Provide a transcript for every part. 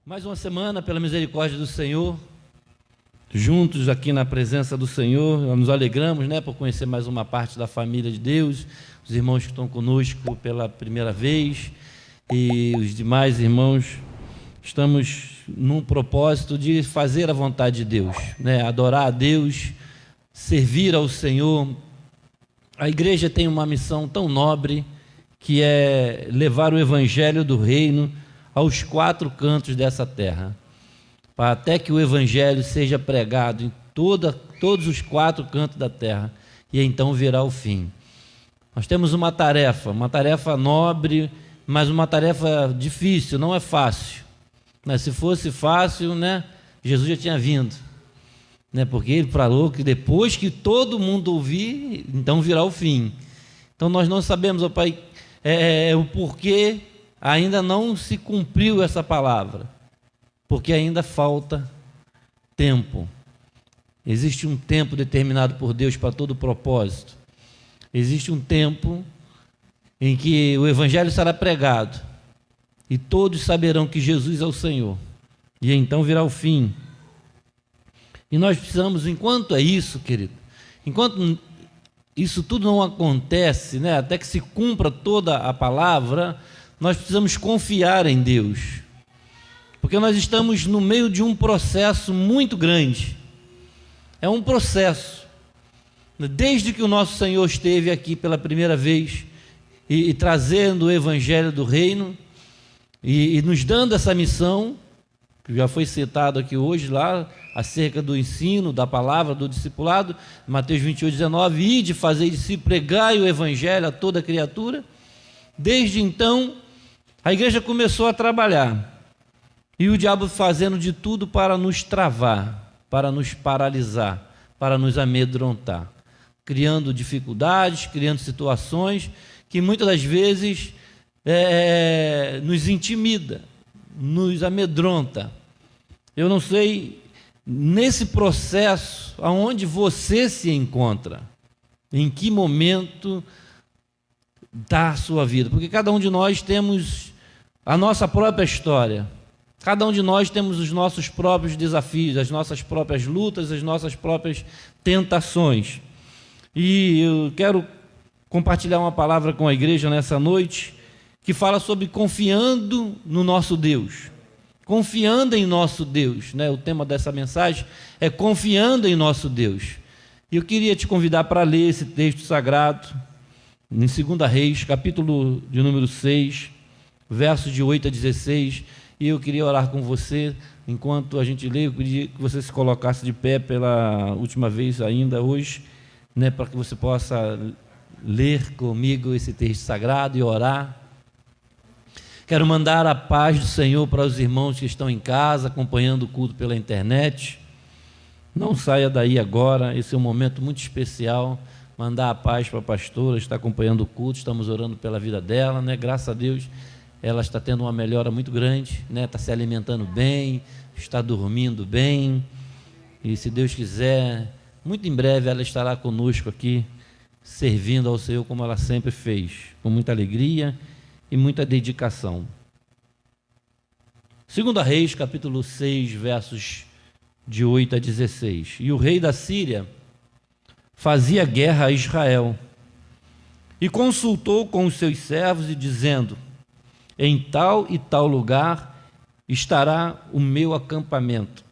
Mais uma semana, pela misericórdia do Senhor, juntos aqui na presença do Senhor, nos alegramos, por conhecer mais uma parte da família de Deus, os irmãos que estão conosco pela primeira vez e os demais irmãos. Estamos num propósito de fazer a vontade de Deus, adorar a Deus, servir ao Senhor. A igreja tem uma missão tão nobre, que é levar o evangelho do reino aos quatro cantos dessa terra, para até que o evangelho seja pregado em todos os quatro cantos da terra, e então virá o fim. Nós temos uma tarefa nobre, mas uma tarefa difícil, não é fácil. Se fosse fácil, Jesus já tinha vindo, porque ele falou que depois que todo mundo ouvir, então virá o fim. Então nós não sabemos, ó Pai, o porquê ainda não se cumpriu essa palavra, porque ainda falta tempo. Existe um tempo determinado por Deus para todo propósito. Existe um tempo em que o evangelho será pregado e todos saberão que Jesus é o Senhor, e então virá o fim. E nós precisamos, enquanto é isso, querido, enquanto isso tudo não acontece, até que se cumpra toda a palavra, nós precisamos confiar em Deus, porque nós estamos no meio de um processo muito grande. É um processo, desde que o nosso Senhor esteve aqui pela primeira vez e trazendo o evangelho do reino e nos dando essa missão, que já foi citado aqui hoje lá, acerca do ensino, da palavra, do discipulado, Mateus 28:19, ide, fazei discípulos, pregai o evangelho a toda criatura. Desde então, a igreja começou a trabalhar, e o diabo fazendo de tudo para nos travar, para nos paralisar, para nos amedrontar, criando dificuldades, criando situações que muitas das vezes nos intimida, nos amedronta. Eu não sei, nesse processo, aonde você se encontra, em que momento está a sua vida, porque cada um de nós temos a nossa própria história, cada um de nós temos os nossos próprios desafios, as nossas próprias lutas, as nossas próprias tentações. E eu quero compartilhar uma palavra com a igreja nessa noite, que fala sobre confiando no nosso Deus, confiando em nosso Deus, O tema dessa mensagem é confiando em nosso Deus. E eu queria te convidar para ler esse texto sagrado, em 2 Reis, capítulo de número 6, versos de 8 a 16, e eu queria orar com você, enquanto a gente lê. Eu queria que você se colocasse de pé pela última vez ainda hoje, para que você possa ler comigo esse texto sagrado e orar. Quero mandar a paz do Senhor para os irmãos que estão em casa, acompanhando o culto pela internet. Não saia daí agora, esse é um momento muito especial. Mandar a paz para a pastora, está acompanhando o culto, estamos orando pela vida dela, Graças a Deus, ela está tendo uma melhora muito grande, Está se alimentando bem, está dormindo bem, e se Deus quiser, muito em breve ela estará conosco aqui, servindo ao Senhor como ela sempre fez, com muita alegria e muita dedicação. 2 Reis, capítulo 6, versos de 8 a 16. E o rei da Síria fazia guerra a Israel, e consultou com os seus servos, e dizendo: em tal e tal lugar estará o meu acampamento.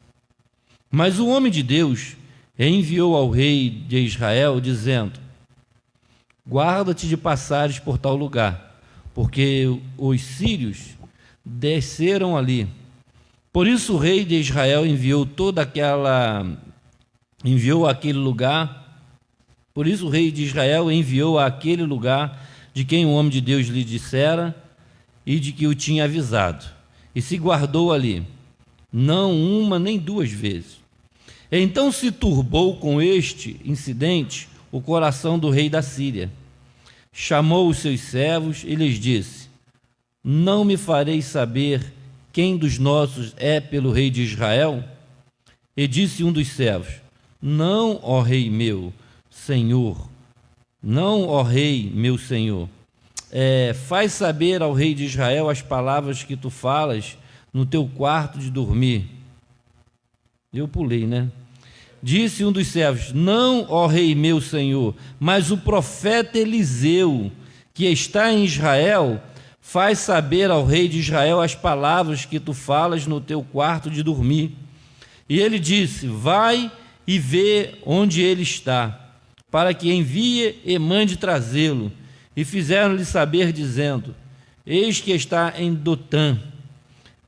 Mas o homem de Deus enviou ao rei de Israel, dizendo: guarda-te de passares por tal lugar, porque os sírios desceram ali. Por isso o rei de Israel enviou àquele lugar. Por isso o rei de Israel enviou àquele lugar de quem o homem de Deus lhe dissera e de que o tinha avisado, e se guardou ali, não uma nem duas vezes. Então se turbou com este incidente o coração do rei da Síria. Chamou os seus servos e lhes disse: não me fareis saber quem dos nossos é pelo rei de Israel? E disse um dos servos: não, ó rei meu senhor, não, ó rei meu senhor, faz saber ao rei de Israel as palavras que tu falas no teu quarto de dormir. Eu pulei, né? Disse um dos servos: não, ó rei meu senhor, mas o profeta Eliseu, que está em Israel, faz saber ao rei de Israel as palavras que tu falas no teu quarto de dormir. E ele disse: vai e vê onde ele está, para que envie e mande trazê-lo. E fizeram-lhe saber, dizendo: eis que está em Dotã.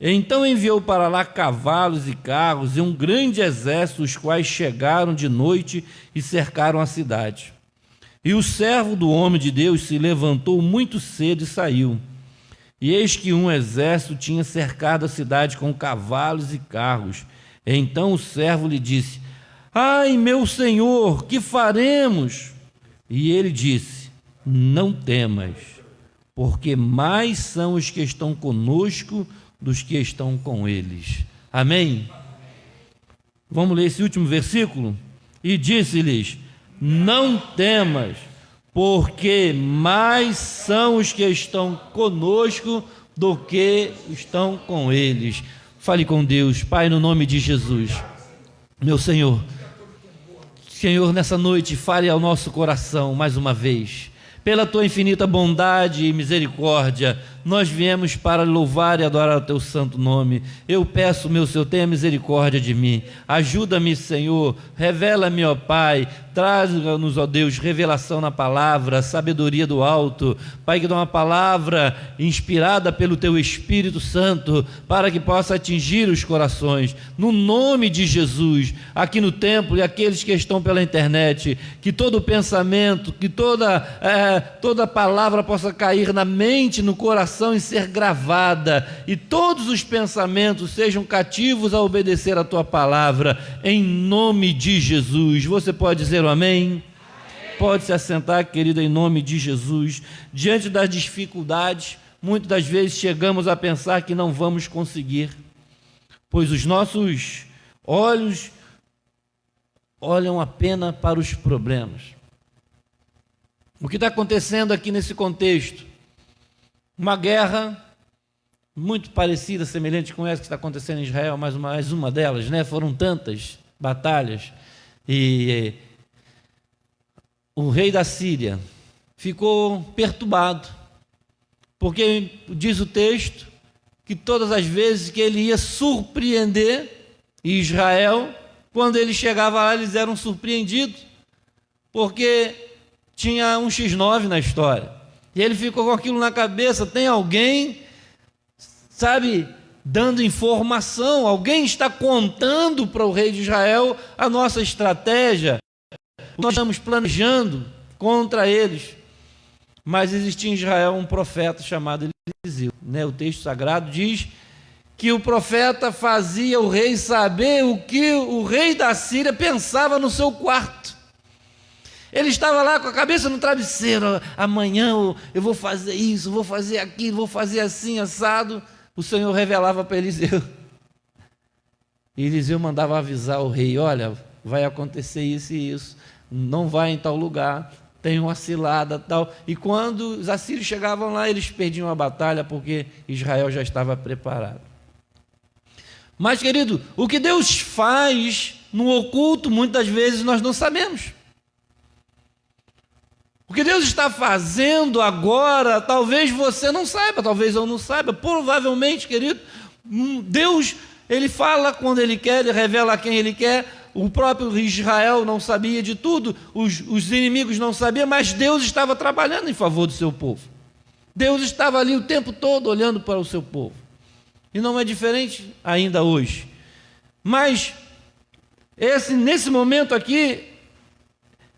Então enviou para lá cavalos e carros e um grande exército, os quais chegaram de noite e cercaram a cidade. E o servo do homem de Deus se levantou muito cedo e saiu. E eis que um exército tinha cercado a cidade com cavalos e carros. Então o servo lhe disse: ai, meu senhor, que faremos? E ele disse: não temas, porque mais são os que estão conosco dos que estão com eles. Amém? Vamos ler esse último versículo? E disse-lhes: não temas, porque mais são os que estão conosco do que estão com eles. Fale com Deus. Pai, no nome de Jesus, meu Senhor, nessa noite, fale ao nosso coração mais uma vez. Pela tua infinita bondade e misericórdia, nós viemos para louvar e adorar o teu santo nome. Eu peço, meu Senhor, tenha misericórdia de mim. Ajuda-me, Senhor. Revela-me, ó Pai. Traga-nos, ó Deus, revelação na palavra, sabedoria do alto. Pai, que dá uma palavra inspirada pelo teu Espírito Santo, para que possa atingir os corações. No nome de Jesus, aqui no templo e aqueles que estão pela internet, que todo pensamento, que toda palavra possa cair na mente, no coração e ser gravada, e todos os pensamentos sejam cativos a obedecer a tua palavra, em nome de Jesus. Você pode dizer o amém? Pode se assentar, querida, em nome de Jesus. Diante das dificuldades, muitas das vezes chegamos a pensar que não vamos conseguir, pois os nossos olhos olham apenas para os problemas. O que está acontecendo aqui nesse contexto? Uma guerra muito parecida, semelhante com essa que está acontecendo em Israel, mais uma delas, né? Foram tantas batalhas. E o rei da Síria ficou perturbado, porque diz o texto que todas as vezes que ele ia surpreender Israel, quando ele chegava lá, eles eram surpreendidos, porque tinha um X9 na história. E ele ficou com aquilo na cabeça: tem alguém, sabe, dando informação, alguém está contando para o rei de Israel a nossa estratégia, nós estamos planejando contra eles. Mas existia em Israel um profeta chamado Eliseu, né? O texto sagrado diz que o profeta fazia o rei saber o que o rei da Síria pensava no seu quarto. Ele estava lá com a cabeça no travesseiro: amanhã eu vou fazer isso, vou fazer aquilo, vou fazer assim, assado. O Senhor revelava para Eliseu. E Eliseu mandava avisar o rei: olha, vai acontecer isso e isso, não vai em tal lugar, tem uma cilada, tal. E quando os assírios chegavam lá, eles perdiam a batalha, porque Israel já estava preparado. Mas, querido, o que Deus faz no oculto, muitas vezes nós não sabemos. O que Deus está fazendo agora, talvez você não saiba, talvez eu não saiba, provavelmente, querido, Deus, Ele fala quando Ele quer, Ele revela a quem Ele quer. O próprio Israel não sabia de tudo, os inimigos não sabiam, mas Deus estava trabalhando em favor do seu povo. Deus estava ali o tempo todo olhando para o seu povo. E não é diferente ainda hoje. Mas, nesse momento aqui,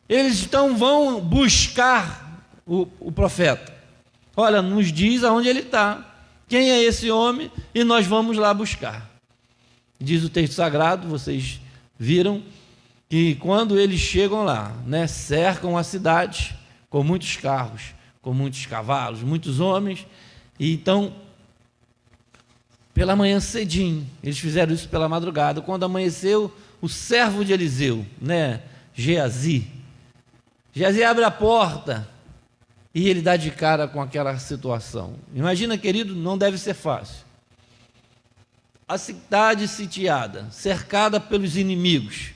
eles então vão buscar o profeta. Olha, nos diz aonde ele está, quem é esse homem, e nós vamos lá buscar. Diz o texto sagrado, vocês viram, que quando eles chegam lá, né, cercam a cidade com muitos carros, com muitos cavalos, muitos homens, e então, pela manhã cedinho, eles fizeram isso pela madrugada, quando amanheceu, o servo de Eliseu, né, Geazi abre a porta e ele dá de cara com aquela situação. Imagina, querido, não deve ser fácil. a cidade sitiada, cercada pelos inimigos,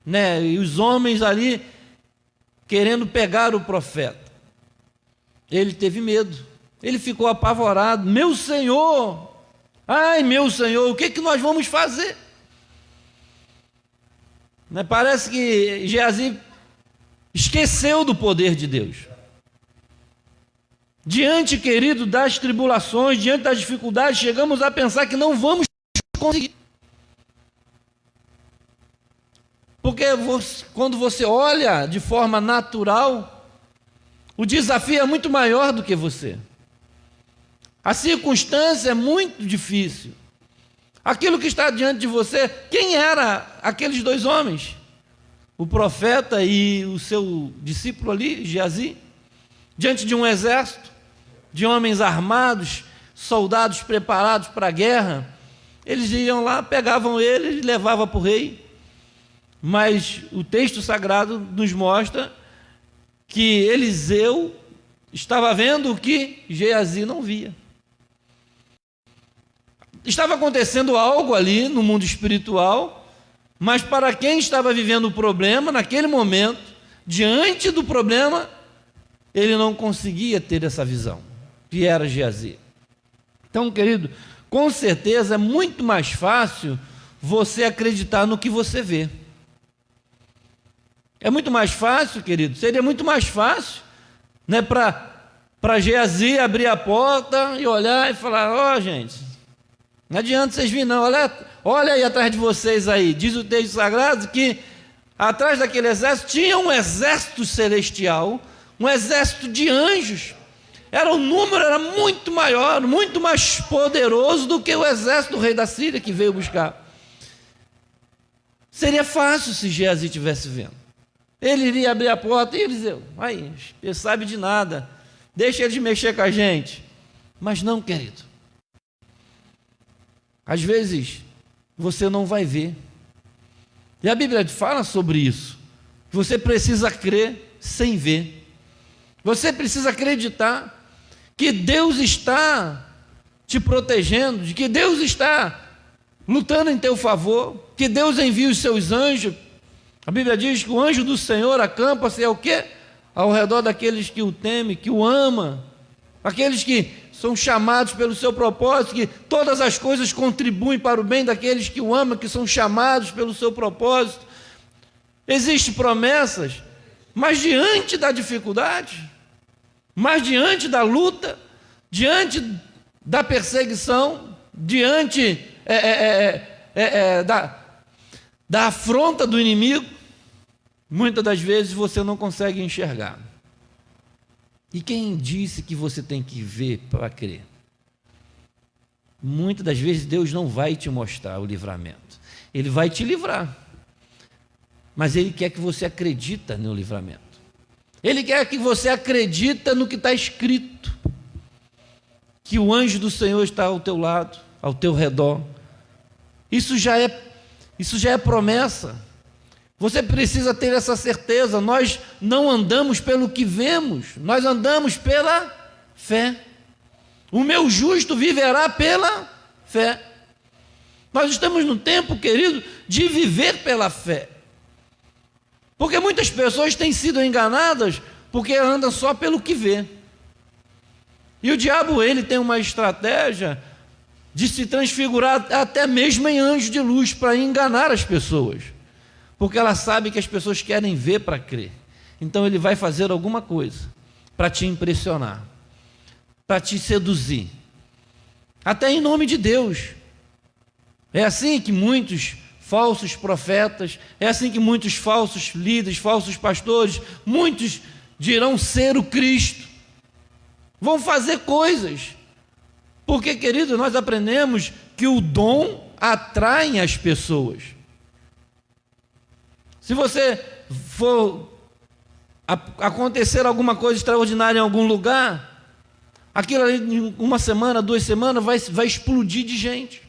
né? E os homens ali querendo pegar o profeta. Ele teve medo, ele ficou apavorado. Meu Senhor, ai meu Senhor, o que que nós vamos fazer? Né? Parece que Geazi esqueceu do poder de Deus. Diante, querido, das tribulações, diante das dificuldades, chegamos a pensar que não vamos conseguir. Porque quando você olha de forma natural, o desafio é muito maior do que você. A circunstância é muito difícil. Aquilo que está diante de você, quem eram aqueles dois homens? O profeta e o seu discípulo ali, Geazi, diante de um exército, de homens armados, soldados preparados para a guerra. Eles iam lá, pegavam ele e levavam para o rei. Mas o texto sagrado nos mostra que Eliseu estava vendo o que Geazi não via. Estava acontecendo algo ali no mundo espiritual, mas para quem estava vivendo o problema, naquele momento, diante do problema, ele não conseguia ter essa visão, que era Geazi. Então, querido, com certeza é muito mais fácil você acreditar no que você vê. É muito mais fácil, querido, seria muito mais fácil, né, para Geazi abrir a porta e olhar e falar: ó, gente, não adianta vocês virem não, olha aí atrás de vocês aí. Diz o texto sagrado que atrás daquele exército tinha um exército celestial, um exército de anjos. O número era muito maior, muito mais poderoso do que o exército do rei da Síria que veio buscar. Seria fácil se Geazi estivesse vendo. Ele iria abrir a porta e ele dizia: aí, ele sabe de nada, deixa ele de mexer com a gente. Mas não, querido. Às vezes, você não vai ver. E a Bíblia fala sobre isso. Você precisa crer sem ver. Você precisa acreditar que Deus está te protegendo, de que Deus está lutando em teu favor, que Deus envia os seus anjos. A Bíblia diz que o anjo do Senhor acampa-se ao quê? Ao redor daqueles que o temem, que o amam, aqueles que são chamados pelo seu propósito, que todas as coisas contribuem para o bem daqueles que o amam, que são chamados pelo seu propósito. Existem promessas, mas diante da dificuldade, mas diante da luta, diante da perseguição, diante da afronta do inimigo, muitas das vezes você não consegue enxergar. E quem disse que você tem que ver para crer? Muitas das vezes Deus não vai te mostrar o livramento. Ele vai te livrar. Mas Ele quer que você acredite no livramento. Ele quer que você acredite no que está escrito. Que o anjo do Senhor está ao teu lado, ao teu redor. Isso já é promessa. Você precisa ter essa certeza. Nós não andamos pelo que vemos, nós andamos pela fé. O meu justo viverá pela fé. Nós estamos no tempo, querido, de viver pela fé. Porque muitas pessoas têm sido enganadas porque andam só pelo que vê. E o diabo, ele tem uma estratégia de se transfigurar até mesmo em anjo de luz para enganar as pessoas. Porque ela sabe que as pessoas querem ver para crer. Então ele vai fazer alguma coisa para te impressionar, para te seduzir, até em nome de Deus. É assim que muitos falsos profetas, é assim que muitos falsos líderes, falsos pastores, muitos dirão ser o Cristo, vão fazer coisas. Porque, querido, nós aprendemos que o dom atrai as pessoas. Se você for acontecer alguma coisa extraordinária em algum lugar, aquilo ali em uma semana, 2 semanas, vai explodir de gente.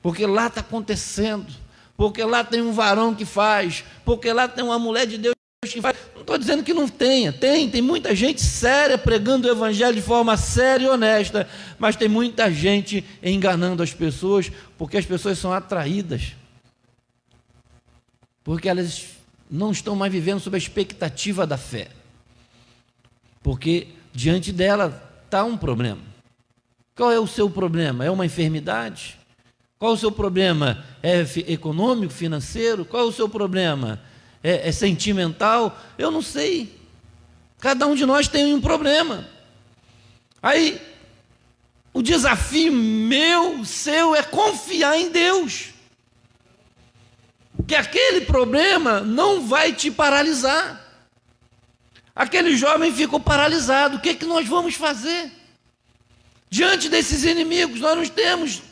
Porque lá está acontecendo, porque lá tem um varão que faz, porque lá tem uma mulher de Deus que faz. Não estou dizendo que não tenha, tem muita gente séria pregando o evangelho de forma séria e honesta, mas tem muita gente enganando as pessoas, porque as pessoas são atraídas, porque elas não estão mais vivendo sob a expectativa da fé, porque diante dela está um problema. Qual é o seu problema? É uma enfermidade? Qual é o seu problema? É econômico, financeiro? Qual é o seu problema? É sentimental? Eu não sei. Cada um de nós tem um problema. Aí, o desafio meu, seu, é confiar em Deus. Que aquele problema não vai te paralisar. Aquele jovem ficou paralisado. O que é que nós vamos fazer? Diante desses inimigos, nós não temos.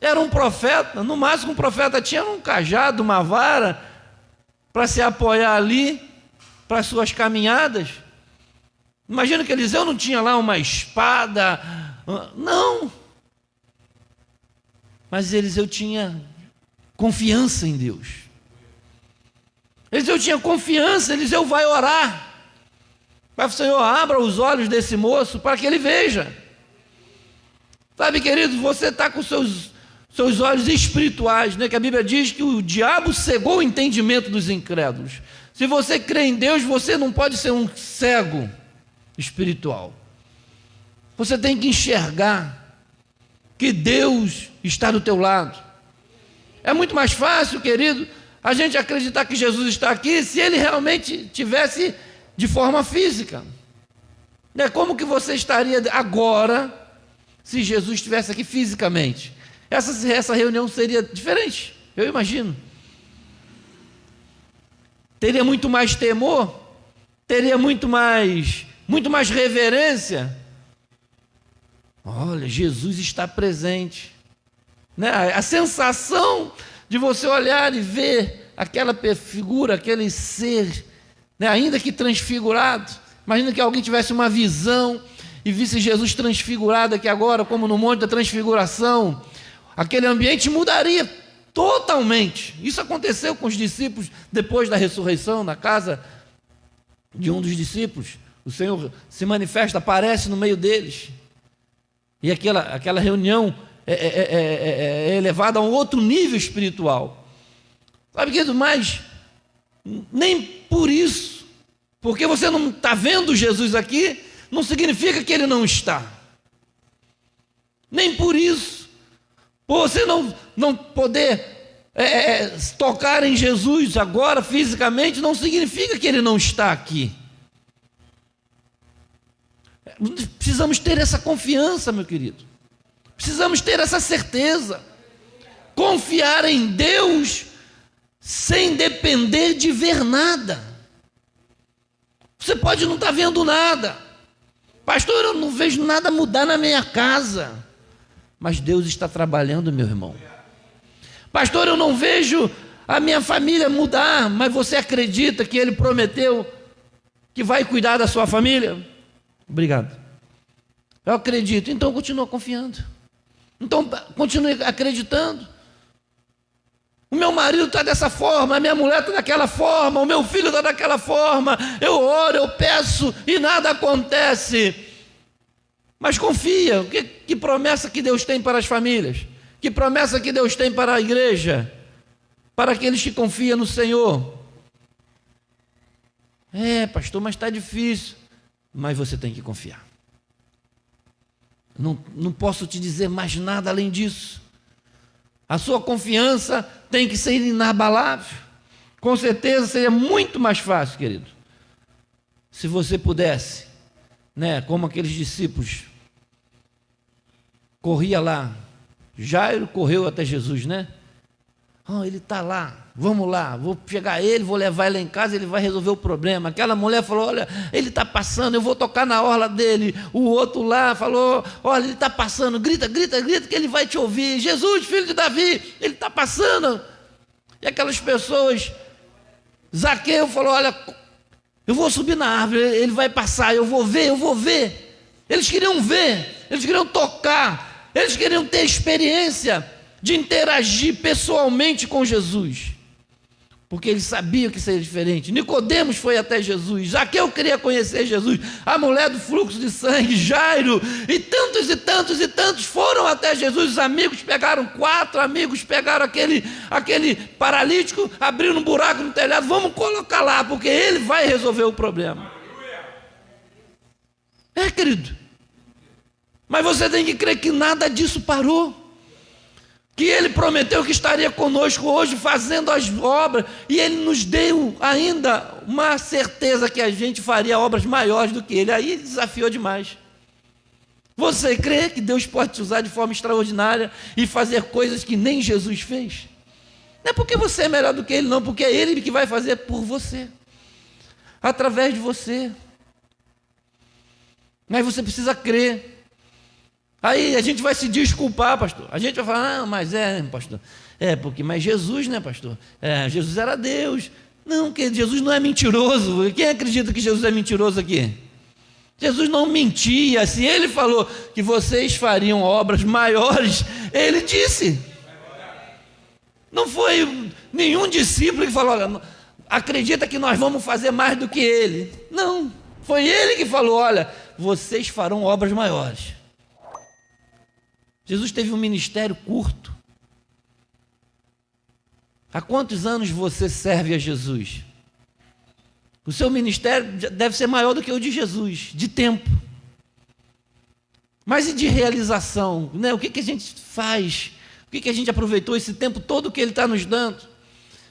Era um profeta, no máximo um profeta tinha um cajado, uma vara, para se apoiar ali, para as suas caminhadas. Imagina que Eliseu não tinha lá uma espada, não. Mas Eliseu tinha confiança em Deus. Eliseu tinha confiança, Eliseu vai orar. Vai, Senhor, abra os olhos desse moço para que ele veja. Sabe, querido, você está com seus olhos espirituais, né? Que a Bíblia diz que o diabo cegou o entendimento dos incrédulos. Se você crê em Deus, você não pode ser um cego espiritual. Você tem que enxergar que Deus está do teu lado. É muito mais fácil, querido, a gente acreditar que Jesus está aqui se ele realmente tivesse de forma física. Né? Como que você estaria agora se Jesus estivesse aqui fisicamente? Essa reunião seria diferente, eu imagino. Teria muito mais temor, teria muito mais reverência. Olha, Jesus está presente. Né? A sensação de você olhar e ver aquela figura, aquele ser, né? Ainda que transfigurado. Imagina que alguém tivesse uma visão e visse Jesus transfigurado aqui agora, como no Monte da Transfiguração. Aquele ambiente mudaria totalmente. Isso aconteceu com os discípulos depois da ressurreição, na casa de um dos discípulos. O Senhor se manifesta, aparece no meio deles. E aquela reunião é elevada a um outro nível espiritual. Sabe, querido, mas nem por isso, porque você não está vendo Jesus aqui, não significa que ele não está. Nem por isso. Por você não poder tocar em Jesus agora fisicamente, não significa que ele não está aqui. Precisamos ter essa confiança, meu querido. Precisamos ter essa certeza. Confiar em Deus sem depender de ver nada. Você pode não estar vendo nada. Pastor, eu não vejo nada mudar na minha casa. Mas Deus está trabalhando, meu irmão. Pastor, eu não vejo a minha família mudar, mas você acredita que Ele prometeu que vai cuidar da sua família? Obrigado. Eu acredito, então continua confiando. Então continue acreditando. O meu marido está dessa forma, a minha mulher está daquela forma, o meu filho está daquela forma. Eu oro, eu peço e nada acontece. Mas confia, que promessa que Deus tem para as famílias? Que promessa que Deus tem para a igreja? Para aqueles que confiam no Senhor? Pastor, mas está difícil. Mas você tem que confiar. Não posso te dizer mais nada além disso. A sua confiança tem que ser inabalável. Com certeza seria muito mais fácil, querido, se você pudesse, né, como aqueles discípulos, corria lá, Jairo correu até Jesus, né? Ele está lá, vamos lá, vou pegar ele, vou levar ele em casa, ele vai resolver o problema. Aquela mulher falou, olha, ele está passando, eu vou tocar na orla dele. O outro lá falou, olha, ele está passando, grita que ele vai te ouvir. Jesus, filho de Davi, ele está passando. E aquelas pessoas, Zaqueu falou, olha, eu vou subir na árvore, ele vai passar, eu vou ver. Eles queriam ver, eles queriam tocar, eles queriam ter experiência de interagir pessoalmente com Jesus. porque ele sabia que seria diferente. Nicodemos foi até Jesus, Zaqueu queria conhecer Jesus, a mulher do fluxo de sangue, Jairo, e tantos e tantos e tantos foram até Jesus. Os amigos pegaram, 4 amigos pegaram aquele paralítico, abriram um buraco no telhado, vamos colocar lá, porque ele vai resolver o problema. Querido, mas você tem que crer que nada disso parou, que ele prometeu que estaria conosco hoje fazendo as obras, e ele nos deu ainda uma certeza que a gente faria obras maiores do que ele. Aí desafiou demais. Você crê que Deus pode te usar de forma extraordinária e fazer coisas que nem Jesus fez? Não é porque você é melhor do que ele, não, porque é ele que vai fazer por você, através de você. Mas você precisa crer. Aí a gente vai se desculpar, pastor. A gente vai falar, mas pastor. Mas Jesus, né, pastor? Jesus era Deus. Não, que Jesus não é mentiroso. Quem acredita que Jesus é mentiroso aqui? Jesus não mentia. Se ele falou que vocês fariam obras maiores, ele disse. Não foi nenhum discípulo que falou, olha, acredita que nós vamos fazer mais do que ele. Não, foi ele que falou, olha, vocês farão obras maiores. Jesus teve um ministério curto. Há quantos anos você serve a Jesus? O seu ministério deve ser maior do que o de Jesus, de tempo. Mas e de realização? Né? O que a gente faz? O que a gente aproveitou esse tempo todo que Ele está nos dando?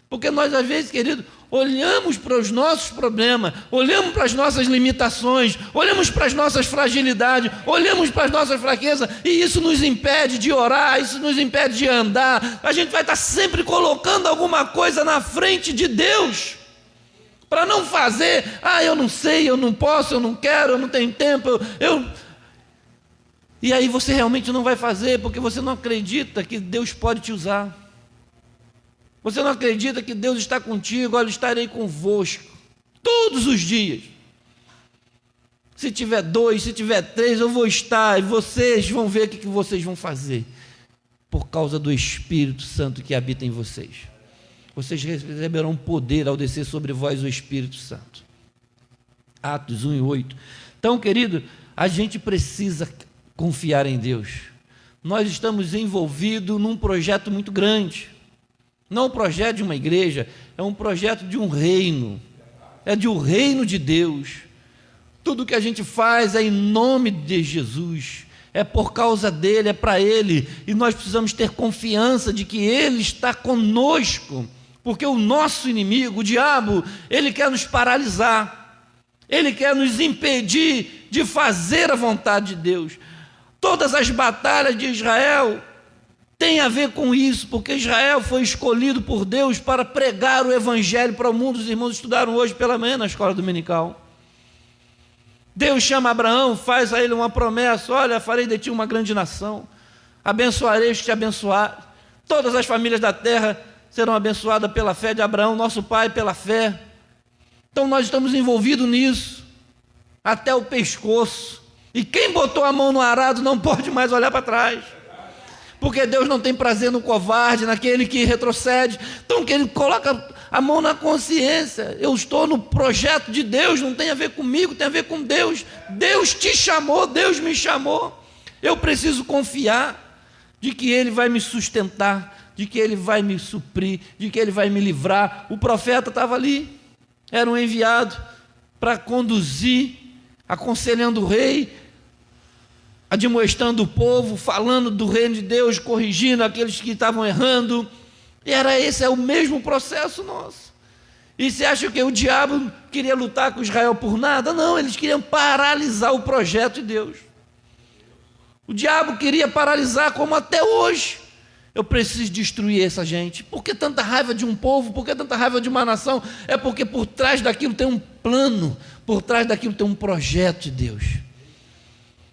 Porque nós, às vezes, querido, olhamos para os nossos problemas, olhamos para as nossas limitações, olhamos para as nossas fragilidades, olhamos para as nossas fraquezas, e isso nos impede de orar, isso nos impede de andar. A gente vai estar sempre colocando alguma coisa na frente de Deus, para não fazer, eu não sei, eu não posso, eu não quero, eu não tenho tempo, E aí você realmente não vai fazer, porque você não acredita que Deus pode te usar. Você não acredita que Deus está contigo? Olha, estarei convosco todos os dias. Se tiver 2, se tiver 3, eu vou estar, e vocês vão ver o que vocês vão fazer, por causa do Espírito Santo que habita em vocês. Vocês receberão poder ao descer sobre vós o Espírito Santo. Atos 1:8. Então, querido, a gente precisa confiar em Deus. Nós estamos envolvidos num projeto muito grande. Não um projeto de uma igreja, é um projeto de um reino. É de um reino de Deus. Tudo que a gente faz é em nome de Jesus. É por causa dele, é para ele. E nós precisamos ter confiança de que ele está conosco. Porque o nosso inimigo, o diabo, ele quer nos paralisar. Ele quer nos impedir de fazer a vontade de Deus. Todas as batalhas de Israel tem a ver com isso, porque Israel foi escolhido por Deus para pregar o evangelho para o mundo. Os irmãos estudaram hoje pela manhã na escola dominical. Deus chama Abraão, faz a ele uma promessa, olha, farei de ti uma grande nação, abençoarei os que te abençoarem, todas as famílias da terra serão abençoadas pela fé de Abraão, nosso pai, pela fé. Então nós estamos envolvidos nisso, até o pescoço, e quem botou a mão no arado não pode mais olhar para trás. Porque Deus não tem prazer no covarde, naquele que retrocede. Então, que ele coloca a mão na consciência. Eu estou no projeto de Deus, não tem a ver comigo, tem a ver com Deus. Deus te chamou, Deus me chamou. Eu preciso confiar de que Ele vai me sustentar, de que Ele vai me suprir, de que Ele vai me livrar. O profeta estava ali, era um enviado para conduzir, aconselhando o rei, admoestando o povo, falando do reino de Deus, corrigindo aqueles que estavam errando. E esse é o mesmo processo nosso. E você acha que o diabo queria lutar com Israel por nada? Não, eles queriam paralisar o projeto de Deus. O diabo queria paralisar, como até hoje. Eu preciso destruir essa gente. Por que tanta raiva de um povo? Por que tanta raiva de uma nação? É porque por trás daquilo tem um plano, por trás daquilo tem um projeto de Deus.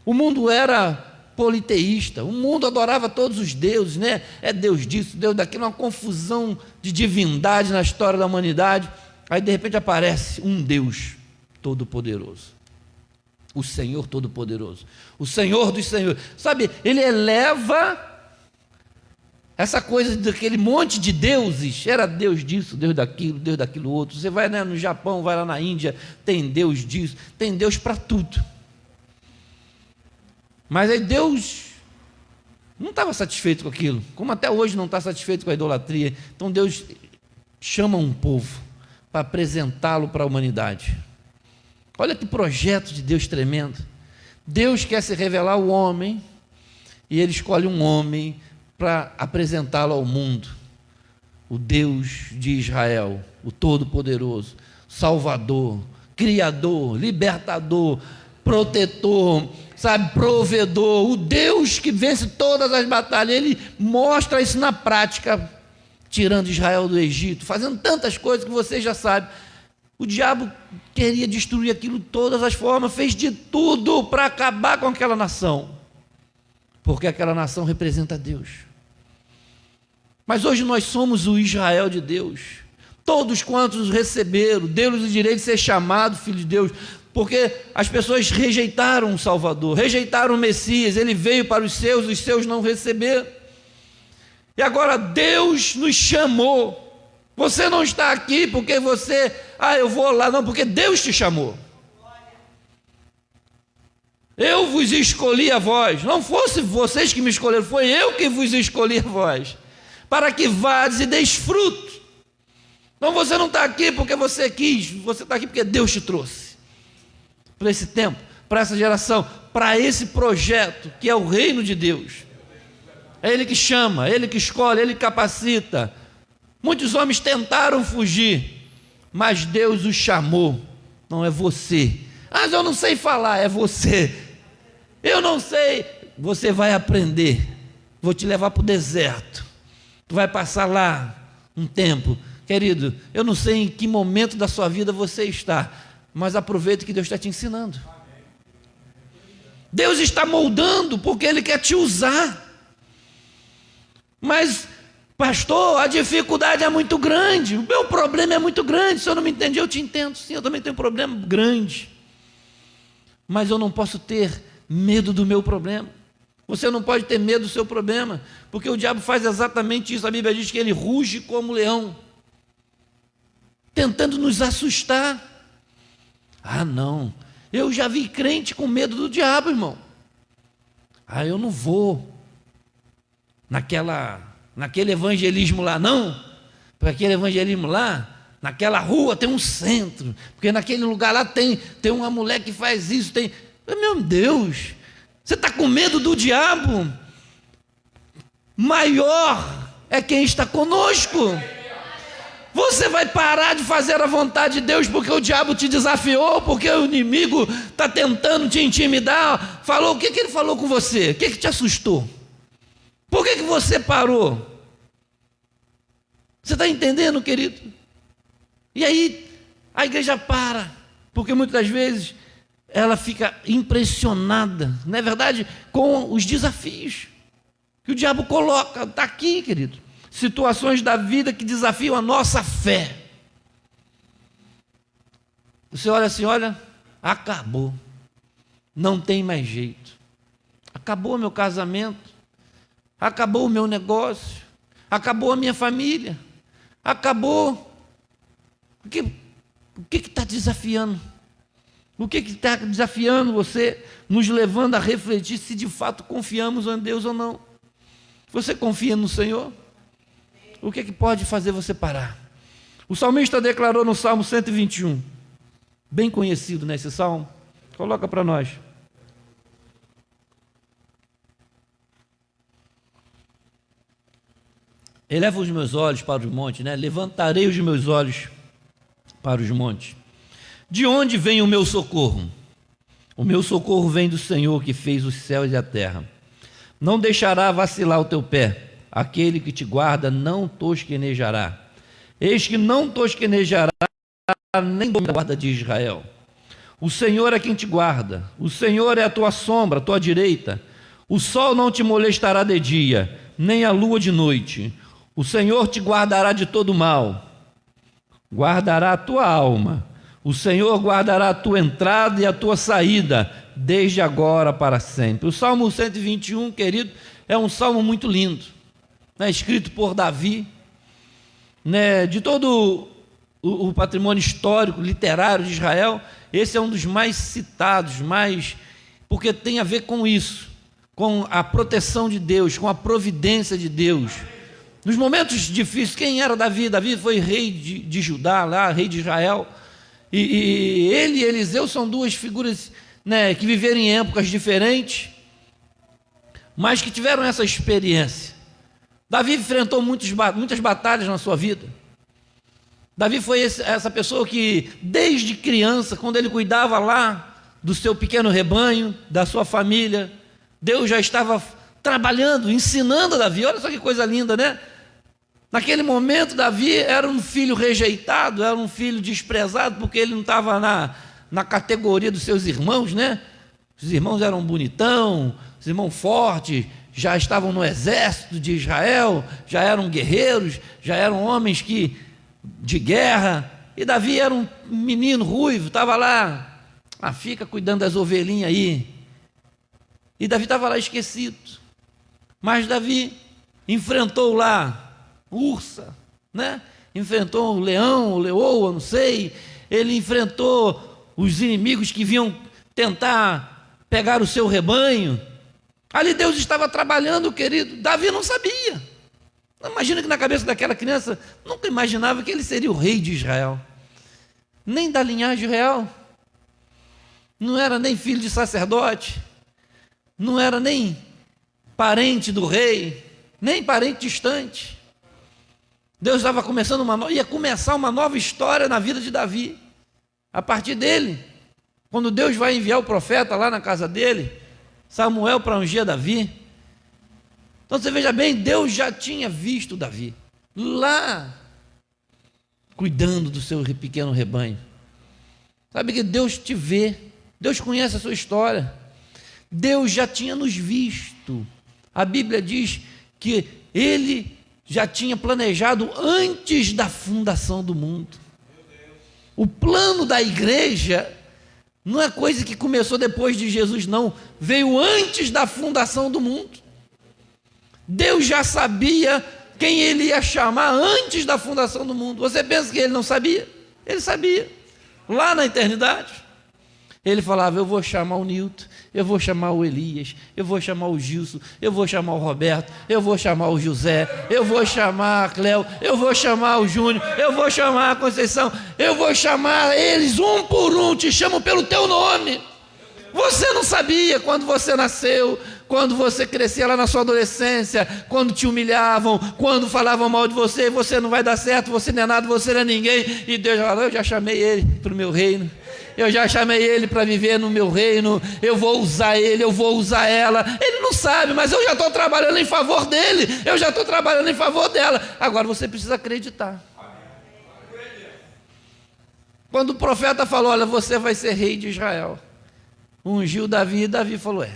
O mundo era politeísta, o mundo adorava todos os deuses, né? É Deus disso, Deus daquilo, uma confusão de divindade na história da humanidade. Aí de repente aparece um Deus Todo-Poderoso, o Senhor Todo-Poderoso, o Senhor dos Senhores. Sabe, Ele eleva Essa coisa daquele monte de deuses, era Deus disso, Deus daquilo outro. Você vai, né, no Japão, vai lá na Índia, tem Deus disso, tem Deus para tudo. Mas aí Deus não estava satisfeito com aquilo, como até hoje não está satisfeito com a idolatria. Então Deus chama um povo para apresentá-lo para a humanidade. Olha que projeto de Deus tremendo. Deus quer se revelar ao homem, e Ele escolhe um homem para apresentá-lo ao mundo. O Deus de Israel, o Todo-Poderoso, Salvador, Criador, Libertador, Protetor, sabe, Provedor, o Deus que vence todas as batalhas. Ele mostra isso na prática, tirando Israel do Egito, fazendo tantas coisas que você já sabe. O diabo queria destruir aquilo de todas as formas, fez de tudo para acabar com aquela nação, porque aquela nação representa Deus. Mas hoje nós somos o Israel de Deus. Todos quantos receberam, deu-lhes o direito de ser chamado filho de Deus, porque as pessoas rejeitaram o Salvador, rejeitaram o Messias. Ele veio para os seus não receberam. E agora Deus nos chamou. Você não está aqui porque você, eu vou lá, não, porque Deus te chamou. Eu vos escolhi a vós, não fosse vocês que me escolheram, foi eu que vos escolhi a vós, para que vades e deis fruto. Então você não está aqui porque você quis, você está aqui porque Deus te trouxe para esse tempo, para essa geração, para esse projeto que é o reino de Deus. É Ele que chama, é Ele que escolhe, Ele capacita. Muitos homens tentaram fugir, mas Deus os chamou. Não é você. Mas eu não sei falar, é você. Eu não sei, você vai aprender. Vou te levar para o deserto. Tu vai passar lá um tempo. Querido, eu não sei em que momento da sua vida você está, mas aproveita que Deus está te ensinando. Deus está moldando porque Ele quer te usar. Mas, pastor, a dificuldade é muito grande, o meu problema é muito grande. Se eu não me entendi, eu te entendo. Sim, eu também tenho um problema grande, mas eu não posso ter medo do meu problema. Você não pode ter medo do seu problema, porque o diabo faz exatamente isso. A Bíblia diz que ele ruge como leão, tentando nos assustar. Não, eu já vi crente com medo do diabo, irmão. Eu não vou naquele evangelismo lá, não, porque aquele evangelismo lá, naquela rua tem um centro, porque naquele lugar lá tem uma mulher que faz isso, meu Deus, você está com medo do diabo? Maior é quem está conosco. Você vai parar de fazer a vontade de Deus porque o diabo te desafiou, porque o inimigo está tentando te intimidar. O que ele falou com você? O que te assustou? Por que você parou? Você está entendendo, querido? E aí a igreja para, porque muitas das vezes ela fica impressionada, não é verdade, com os desafios que o diabo coloca. Está aqui, querido, situações da vida que desafiam a nossa fé. Você olha assim, acabou, não tem mais jeito, acabou meu casamento, acabou o meu negócio, acabou a minha família, acabou. O que está desafiando? O que está desafiando você, nos levando a refletir se de fato confiamos em Deus ou não? Você confia no Senhor? O que pode fazer você parar? O salmista declarou no Salmo 121, bem conhecido nesse salmo, coloca para nós. Eleva os meus olhos para os montes, levantarei os meus olhos para os montes. De onde vem o meu socorro? O meu socorro vem do Senhor que fez os céus e a terra. Não deixará vacilar o teu pé, aquele que te guarda não tosquenejará. Eis que não tosquenejará nem a guarda de Israel. O Senhor é quem te guarda, o Senhor é a tua sombra, a tua direita. O sol não te molestará de dia, nem a lua de noite. O Senhor te guardará de todo mal, guardará a tua alma. O Senhor guardará a tua entrada e a tua saída, desde agora para sempre. O Salmo 121, querido, é um salmo muito lindo. né, escrito por Davi, né, de todo o patrimônio histórico, literário de Israel, esse é um dos mais citados, porque tem a ver com isso, com a proteção de Deus, com a providência de Deus. Nos momentos difíceis, quem era Davi? Davi foi rei de Judá, lá, rei de Israel, e ele e Eliseu são duas figuras, né, que viveram em épocas diferentes, mas que tiveram essa experiência. Davi enfrentou muitas batalhas na sua vida. Davi foi essa pessoa que, desde criança, quando ele cuidava lá do seu pequeno rebanho, da sua família, Deus já estava trabalhando, ensinando a Davi. Olha só que coisa linda, né? Naquele momento, Davi era um filho rejeitado, era um filho desprezado, porque ele não estava na categoria dos seus irmãos, né? Os irmãos eram bonitão, os irmãos fortes, já estavam no exército de Israel, já eram guerreiros, já eram homens de guerra, e Davi era um menino ruivo, estava lá, fica cuidando das ovelhinhas aí, e Davi estava lá esquecido, mas Davi enfrentou lá ursa, né? Enfrentou o leão, o leoa, não sei, ele enfrentou os inimigos que vinham tentar pegar o seu rebanho. Ali Deus estava trabalhando, querido. Davi não sabia. Imagina que na cabeça daquela criança, nunca imaginava que ele seria o rei de Israel, nem da linhagem real, não era nem filho de sacerdote, não era nem parente do rei, nem parente distante. Deus estava começando ia começar uma nova história na vida de Davi, a partir dele, quando Deus vai enviar o profeta lá na casa dele, Samuel, para ungir Davi. Então você veja bem, Deus já tinha visto Davi lá, cuidando do seu pequeno rebanho. Sabe que Deus te vê, Deus conhece a sua história, Deus já tinha nos visto. A Bíblia diz que Ele já tinha planejado antes da fundação do mundo. O plano da igreja não é coisa que começou depois de Jesus, não. Veio antes da fundação do mundo. Deus já sabia quem Ele ia chamar antes da fundação do mundo. Você pensa que Ele não sabia? Ele sabia. Lá na eternidade. Ele falava, eu vou chamar o Nilton, eu vou chamar o Elias, eu vou chamar o Gilson, eu vou chamar o Roberto, eu vou chamar o José, eu vou chamar a Cléo, eu vou chamar o Júnior, eu vou chamar a Conceição, eu vou chamar eles um por um, te chamo pelo teu nome. Você não sabia quando você nasceu, quando você crescia lá na sua adolescência, quando te humilhavam, quando falavam mal de você, você não vai dar certo, você não é nada, você não é ninguém, e Deus falou, eu já chamei ele para o meu reino, eu já chamei ele para viver no meu reino, eu vou usar ele, eu vou usar ela. Ele não sabe, mas eu já estou trabalhando em favor dele, eu já estou trabalhando em favor dela. Agora você precisa acreditar. Quando o profeta falou, olha, você vai ser rei de Israel, ungiu Davi, e Davi falou,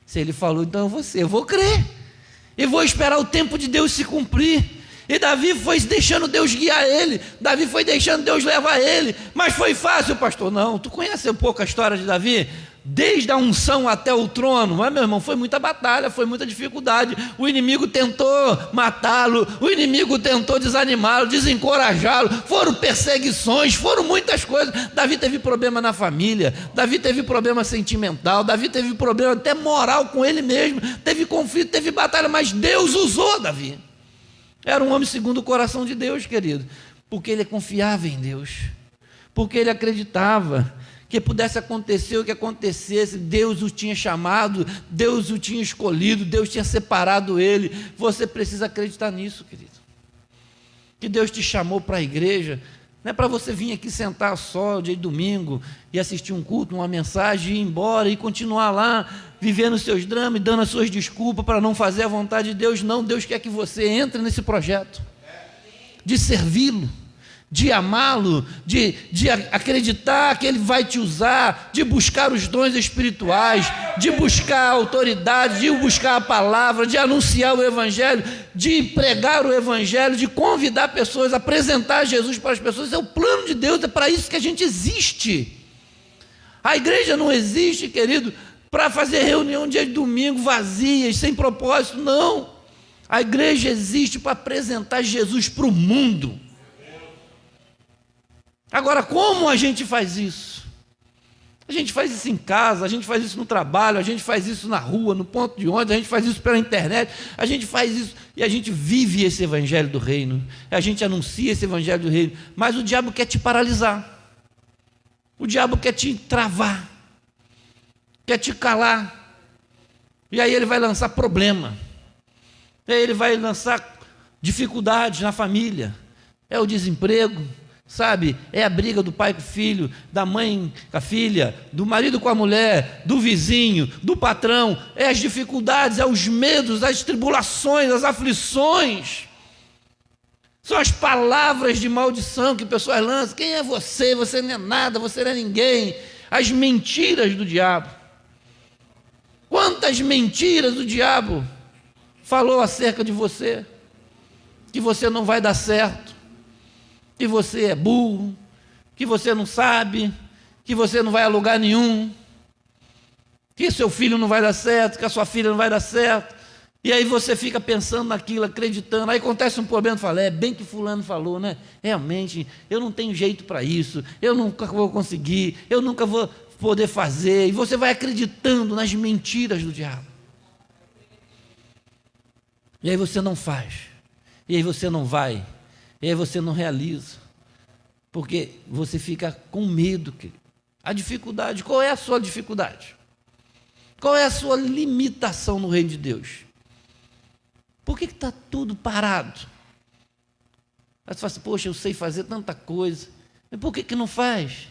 se ele falou, então eu vou crer, e vou esperar o tempo de Deus se cumprir. E Davi foi deixando Deus guiar ele, Davi foi deixando Deus levar ele, mas foi fácil, pastor? Não, tu conhece um pouco a história de Davi? Desde a unção até o trono, mas meu irmão, foi muita batalha, foi muita dificuldade, o inimigo tentou matá-lo, o inimigo tentou desanimá-lo, desencorajá-lo, foram perseguições, foram muitas coisas. Davi teve problema na família, Davi teve problema sentimental, Davi teve problema até moral com ele mesmo, teve conflito, teve batalha, mas Deus usou Davi. Era um homem segundo o coração de Deus, querido, porque ele confiava em Deus, porque ele acreditava que pudesse acontecer o que acontecesse, Deus o tinha chamado, Deus o tinha escolhido, Deus tinha separado ele. Você precisa acreditar nisso, querido, que Deus te chamou para a igreja, não é para você vir aqui sentar só dia de domingo e assistir um culto, uma mensagem, e ir embora e continuar lá, vivendo os seus dramas e dando as suas desculpas para não fazer a vontade de Deus. Não, Deus quer que você entre nesse projeto de servi-lo, de amá-lo, de acreditar que Ele vai te usar, de buscar os dons espirituais, de buscar a autoridade, de buscar a palavra, de anunciar o Evangelho, de pregar o Evangelho, de convidar pessoas, apresentar Jesus para as pessoas. Esse é o plano de Deus, é para isso que a gente existe. A igreja não existe, querido, para fazer reunião dia de domingo vazias, sem propósito, não. A igreja existe para apresentar Jesus para o mundo. Agora, como a gente faz isso? A gente faz isso em casa, a gente faz isso no trabalho, a gente faz isso na rua, no ponto de ônibus, a gente faz isso pela internet, a gente faz isso e a gente vive esse evangelho do reino, a gente anuncia esse evangelho do reino, mas o diabo quer te paralisar, o diabo quer te travar, quer te calar, e aí ele vai lançar problema, e aí ele vai lançar dificuldades na família, é o desemprego, sabe, é a briga do pai com o filho, da mãe com a filha, do marido com a mulher, do vizinho, do patrão, é as dificuldades, é os medos, as tribulações, as aflições, são as palavras de maldição que pessoas lançam, quem é você? Você não é nada, você não é ninguém, as mentiras do diabo, quantas mentiras o diabo falou acerca de você, que você não vai dar certo, que você é burro, que você não sabe, que você não vai a lugar nenhum, que seu filho não vai dar certo, que a sua filha não vai dar certo, e aí você fica pensando naquilo, acreditando, aí acontece um problema, fala, é bem que fulano falou, né? Realmente, eu não tenho jeito para isso, eu nunca vou conseguir, eu nunca vou poder fazer, e você vai acreditando nas mentiras do diabo, e aí você não faz, e aí você não vai, e aí você não realiza, porque você fica com medo, querido. A dificuldade, qual é a sua dificuldade? Qual é a sua limitação no reino de Deus? Por que está tudo parado? Aí você fala assim, poxa, eu sei fazer tanta coisa, mas por que não faz?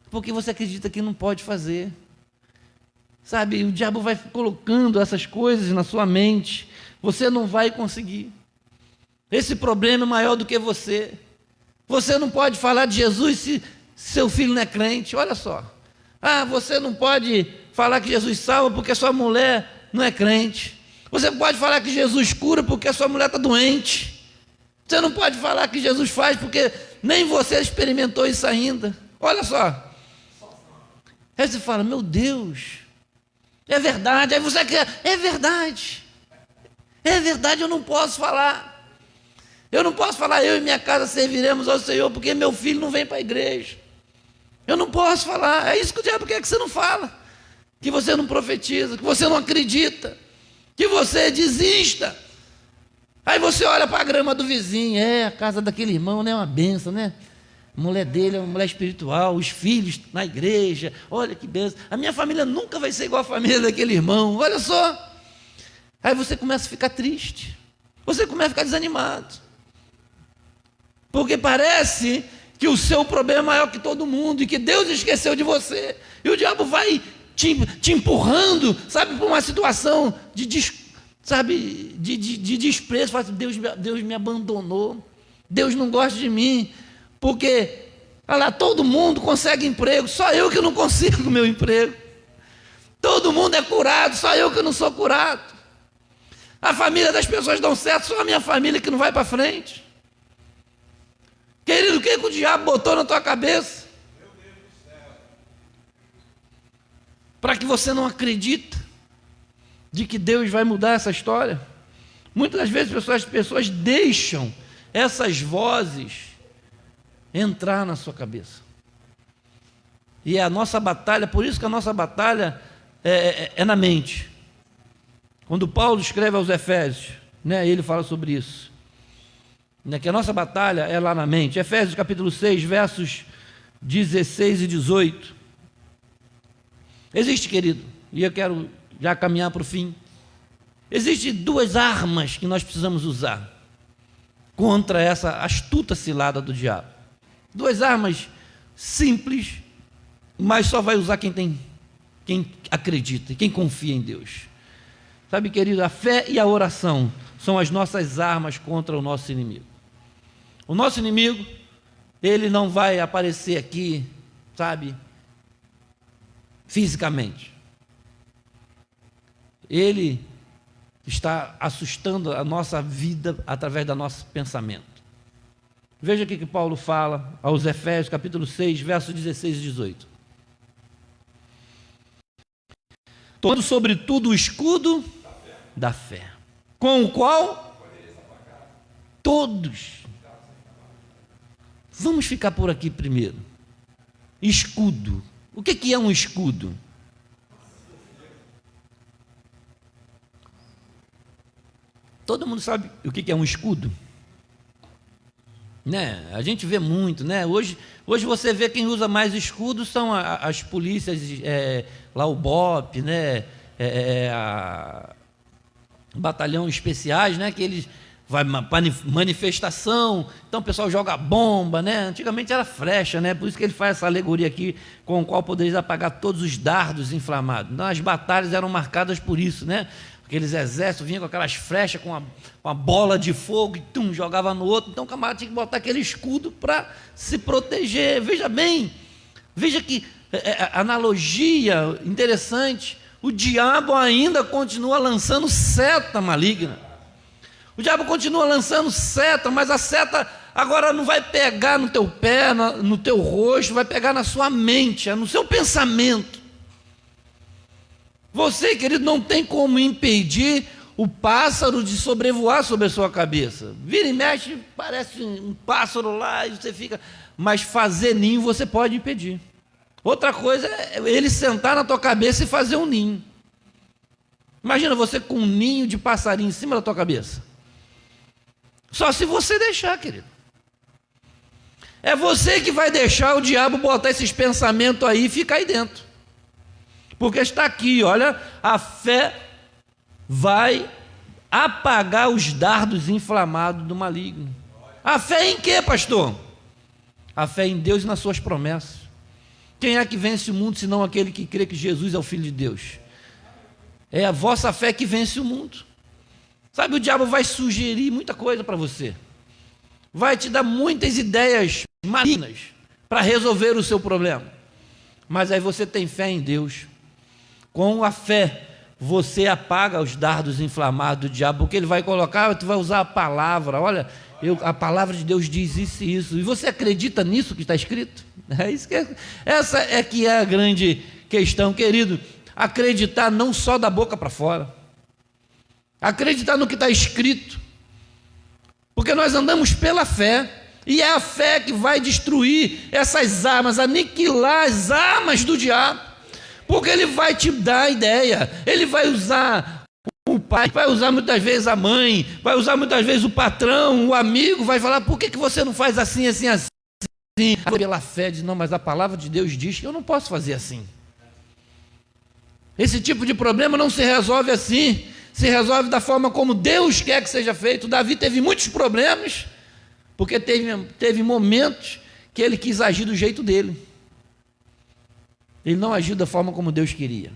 Porque você acredita que não pode fazer. Sabe, o diabo vai colocando essas coisas na sua mente, você não vai conseguir. Esse problema é maior do que você. Você não pode falar de Jesus se seu filho não é crente. Olha só. Ah, você não pode falar que Jesus salva porque sua mulher não é crente. Você pode falar que Jesus cura porque sua mulher está doente. Você não pode falar que Jesus faz porque nem você experimentou isso ainda. Olha só. Aí você fala, meu Deus, é verdade. Aí você quer, é verdade. É verdade, eu não posso falar. Eu não posso falar, eu e minha casa serviremos ao Senhor, porque meu filho não vem para a igreja. Eu não posso falar, é isso que o diabo quer que você não fala, que você não profetiza, que você não acredita, que você desista. Aí você olha para a grama do vizinho, a casa daquele irmão, né, é uma benção, né? A mulher dele é uma mulher espiritual, os filhos na igreja, olha que benção. A minha família nunca vai ser igual a família daquele irmão, olha só. Aí você começa a ficar triste, você começa a ficar desanimado. Porque parece que o seu problema é maior que todo mundo e que Deus esqueceu de você. E o diabo vai te empurrando, sabe, para uma situação de desprezo. Fala assim, Deus me abandonou, Deus não gosta de mim, porque olha lá, todo mundo consegue emprego, só eu que não consigo meu emprego. Todo mundo é curado, só eu que não sou curado. A família das pessoas dão certo, só a minha família que não vai para frente. Querido, o que o diabo botou na tua cabeça? Para que você não acredita de que Deus vai mudar essa história. Muitas vezes as pessoas deixam essas vozes entrar na sua cabeça. E é a nossa batalha, por isso que a nossa batalha é na mente. Quando Paulo escreve aos Efésios, né, ele fala sobre isso. Que a nossa batalha é lá na mente. Efésios capítulo 6, versos 16 e 18. Existe, querido, e eu quero já caminhar para o fim. Existem duas armas que nós precisamos usar contra essa astuta cilada do diabo. Duas armas simples, mas só vai usar quem acredita, quem confia em Deus. Sabe, querido, a fé e a oração são as nossas armas contra o nosso inimigo. O nosso inimigo, ele não vai aparecer aqui, sabe, fisicamente. Ele está assustando a nossa vida através do nosso pensamento. Veja o que Paulo fala aos Efésios, capítulo 6, versos 16 e 18. Tomando sobretudo o escudo da fé. com o qual todos. Vamos ficar por aqui primeiro. Escudo. O que é um escudo? Todo mundo sabe o que é um escudo? Né? A gente vê muito, né? Hoje você vê quem usa mais escudo são as polícias, lá o BOP, né? Batalhão especiais, né? Que eles vai manifestação, então o pessoal joga bomba, né? Antigamente era flecha, né? Por isso que ele faz essa alegoria aqui, com o qual podereis apagar todos os dardos inflamados. Então as batalhas eram marcadas por isso, né? Aqueles exércitos vinham com aquelas flechas, com uma bola de fogo e jogava no outro. Então o camarada tinha que botar aquele escudo para se proteger. Veja bem, veja que analogia interessante. O diabo ainda continua lançando seta maligna. O diabo continua lançando seta, mas a seta agora não vai pegar no teu pé, no teu rosto, vai pegar na sua mente, no seu pensamento. Você, querido, não tem como impedir o pássaro de sobrevoar sobre a sua cabeça. Vira e mexe, parece um pássaro lá e você fica... Mas fazer ninho você pode impedir. Outra coisa é ele sentar na tua cabeça e fazer um ninho. Imagina você com um ninho de passarinho em cima da tua cabeça. Só se você deixar, querido. É você que vai deixar o diabo botar esses pensamentos aí e ficar aí dentro. Porque está aqui, olha, a fé vai apagar os dardos inflamados do maligno. A fé em quê, pastor? A fé em Deus e nas suas promessas. Quem é que vence o mundo, senão aquele que crê que Jesus é o Filho de Deus? É a vossa fé que vence o mundo. Sabe, o diabo vai sugerir muita coisa para você. Vai te dar muitas ideias malignas para resolver o seu problema. Mas aí você tem fé em Deus. Com a fé, você apaga os dardos inflamados do diabo, porque ele vai colocar, tu vai usar a palavra, olha, a palavra de Deus diz isso e isso, e você acredita nisso que está escrito? Essa é que é a grande questão, querido, acreditar não só da boca para fora, acreditar no que está escrito, porque nós andamos pela fé, e é a fé que vai destruir essas armas, aniquilar as armas do diabo, porque ele vai te dar a ideia, ele vai usar o pai, vai usar muitas vezes a mãe, vai usar muitas vezes o patrão, o amigo, vai falar, por que você não faz assim, assim, assim? Pela fé, diz, não, mas a palavra de Deus diz que eu não posso fazer assim. Esse tipo de problema não se resolve assim, se resolve da forma como Deus quer que seja feito. Davi teve muitos problemas, porque teve momentos que ele quis agir do jeito dele. Ele não agiu da forma como Deus queria.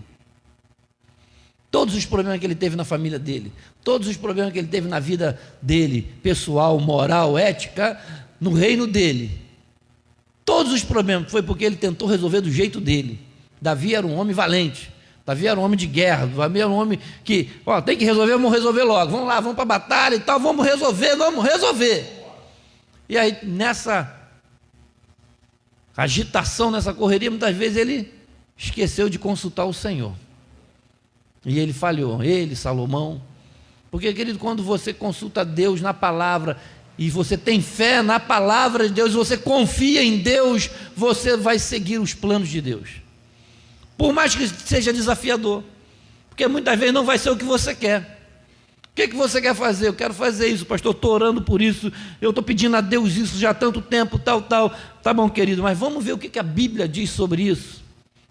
Todos os problemas que ele teve na família dele, todos os problemas que ele teve na vida dele, pessoal, moral, ética, no reino dele, todos os problemas foi porque ele tentou resolver do jeito dele. Davi era um homem valente, Davi era um homem de guerra, Davi era um homem que, tem que resolver, vamos resolver logo, vamos lá, vamos para a batalha e tal, vamos resolver. E aí, nessa agitação, nessa correria, muitas vezes ele esqueceu de consultar o Senhor. E ele falhou, Salomão. Porque, querido, quando você consulta Deus na palavra, e você tem fé na palavra de Deus, você confia em Deus, você vai seguir os planos de Deus. Por mais que seja desafiador. Porque muitas vezes não vai ser o que você quer. O que você quer fazer? Eu quero fazer isso, pastor, estou orando por isso, eu estou pedindo a Deus isso já há tanto tempo, tal. Tá bom, querido, mas vamos ver o que a Bíblia diz sobre isso.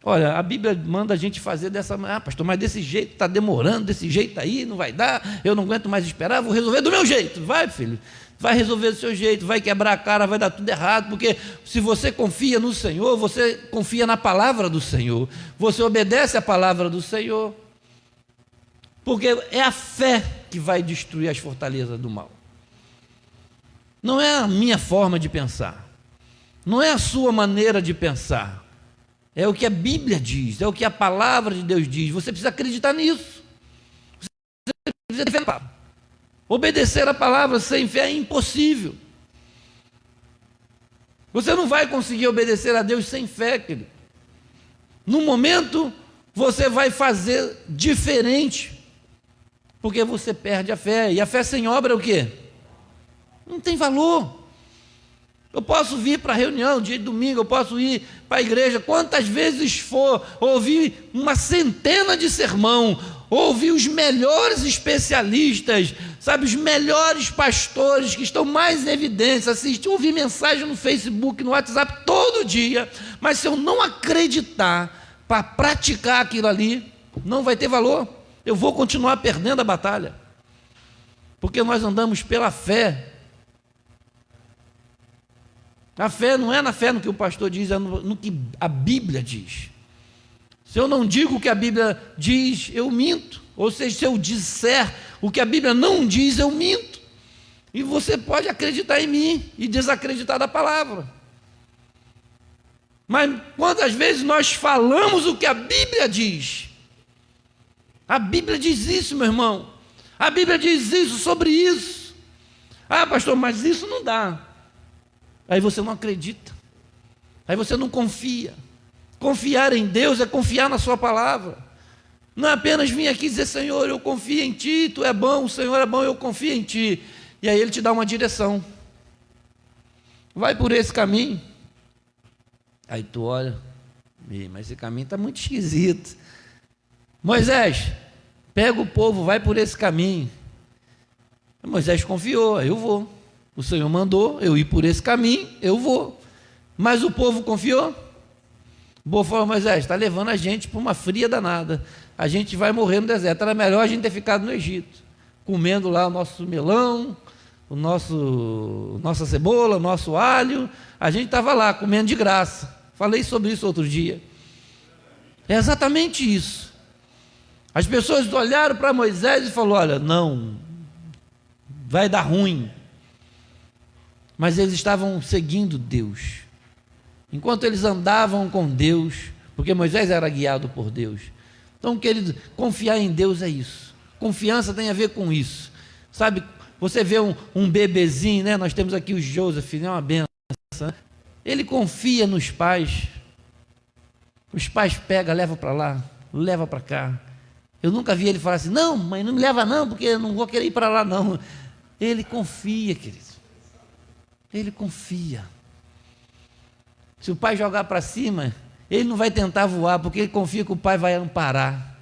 Olha, a Bíblia manda a gente fazer dessa maneira, pastor, mas desse jeito, está demorando, desse jeito aí, não vai dar, eu não aguento mais esperar, vou resolver do meu jeito. Vai, filho, vai resolver do seu jeito, vai quebrar a cara, vai dar tudo errado, porque se você confia no Senhor, você confia na palavra do Senhor, você obedece à palavra do Senhor, porque é a fé que vai destruir as fortalezas do mal. Não é a minha forma de pensar, não é a sua maneira de pensar, é o que a Bíblia diz, é o que a palavra de Deus diz. Você precisa acreditar nisso. Você precisa obedecer a palavra sem fé é impossível. Você não vai conseguir obedecer a Deus sem fé, querido. No momento, você vai fazer diferente. porque você perde a fé. E a fé sem obra é o quê? Não tem valor. Eu posso vir para a reunião dia de domingo, eu posso ir para a igreja quantas vezes for, ouvir uma centena de sermão, ouvir os melhores especialistas, sabe, os melhores pastores que estão mais em evidência, assistir, ouvir mensagem no Facebook, no WhatsApp todo dia, mas se eu não acreditar para praticar aquilo ali, não vai ter valor. Eu vou continuar perdendo a batalha, porque nós andamos pela fé. A fé não é na fé no que o pastor diz, é no que a Bíblia diz. Se eu não digo o que a Bíblia diz, eu minto. Ou seja, se eu disser o que a Bíblia não diz, eu minto. E você pode acreditar em mim e desacreditar da palavra. Mas quantas vezes nós falamos o que a Bíblia diz? A Bíblia diz isso, meu irmão. A Bíblia diz isso sobre isso. Ah, pastor, mas isso não dá. Aí você não acredita, aí você não confia. Confiar em Deus é confiar na sua palavra. Não é apenas vir aqui e dizer, Senhor, eu confio em Ti, Tu é bom, o Senhor é bom, eu confio em Ti. E aí Ele te dá uma direção. Vai por esse caminho. Aí tu olha, mas esse caminho está muito esquisito. Moisés, pega o povo, vai por esse caminho. Moisés confiou, eu vou. O Senhor mandou eu ir por esse caminho, eu vou. Mas o povo confiou? O povo falou, Moisés, está levando a gente para uma fria danada. A gente vai morrer no deserto. Era melhor a gente ter ficado no Egito, comendo lá o nosso melão, nossa cebola, o nosso alho. A gente estava lá, comendo de graça. Falei sobre isso outro dia. É exatamente isso. As pessoas olharam para Moisés e falaram, olha, não, vai dar ruim. Mas eles estavam seguindo Deus. Enquanto eles andavam com Deus, porque Moisés era guiado por Deus. Então, querido, confiar em Deus é isso. Confiança tem a ver com isso. Sabe, você vê um bebezinho, né? Nós temos aqui o Joseph, é uma benção. Né? Ele confia nos pais. Os pais pegam, levam para lá, levam para cá. Eu nunca vi ele falar assim, não, mãe, não me leva não, porque eu não vou querer ir para lá não. Ele confia, querido. Ele confia. Se o pai jogar para cima, ele não vai tentar voar, porque ele confia que o pai vai amparar.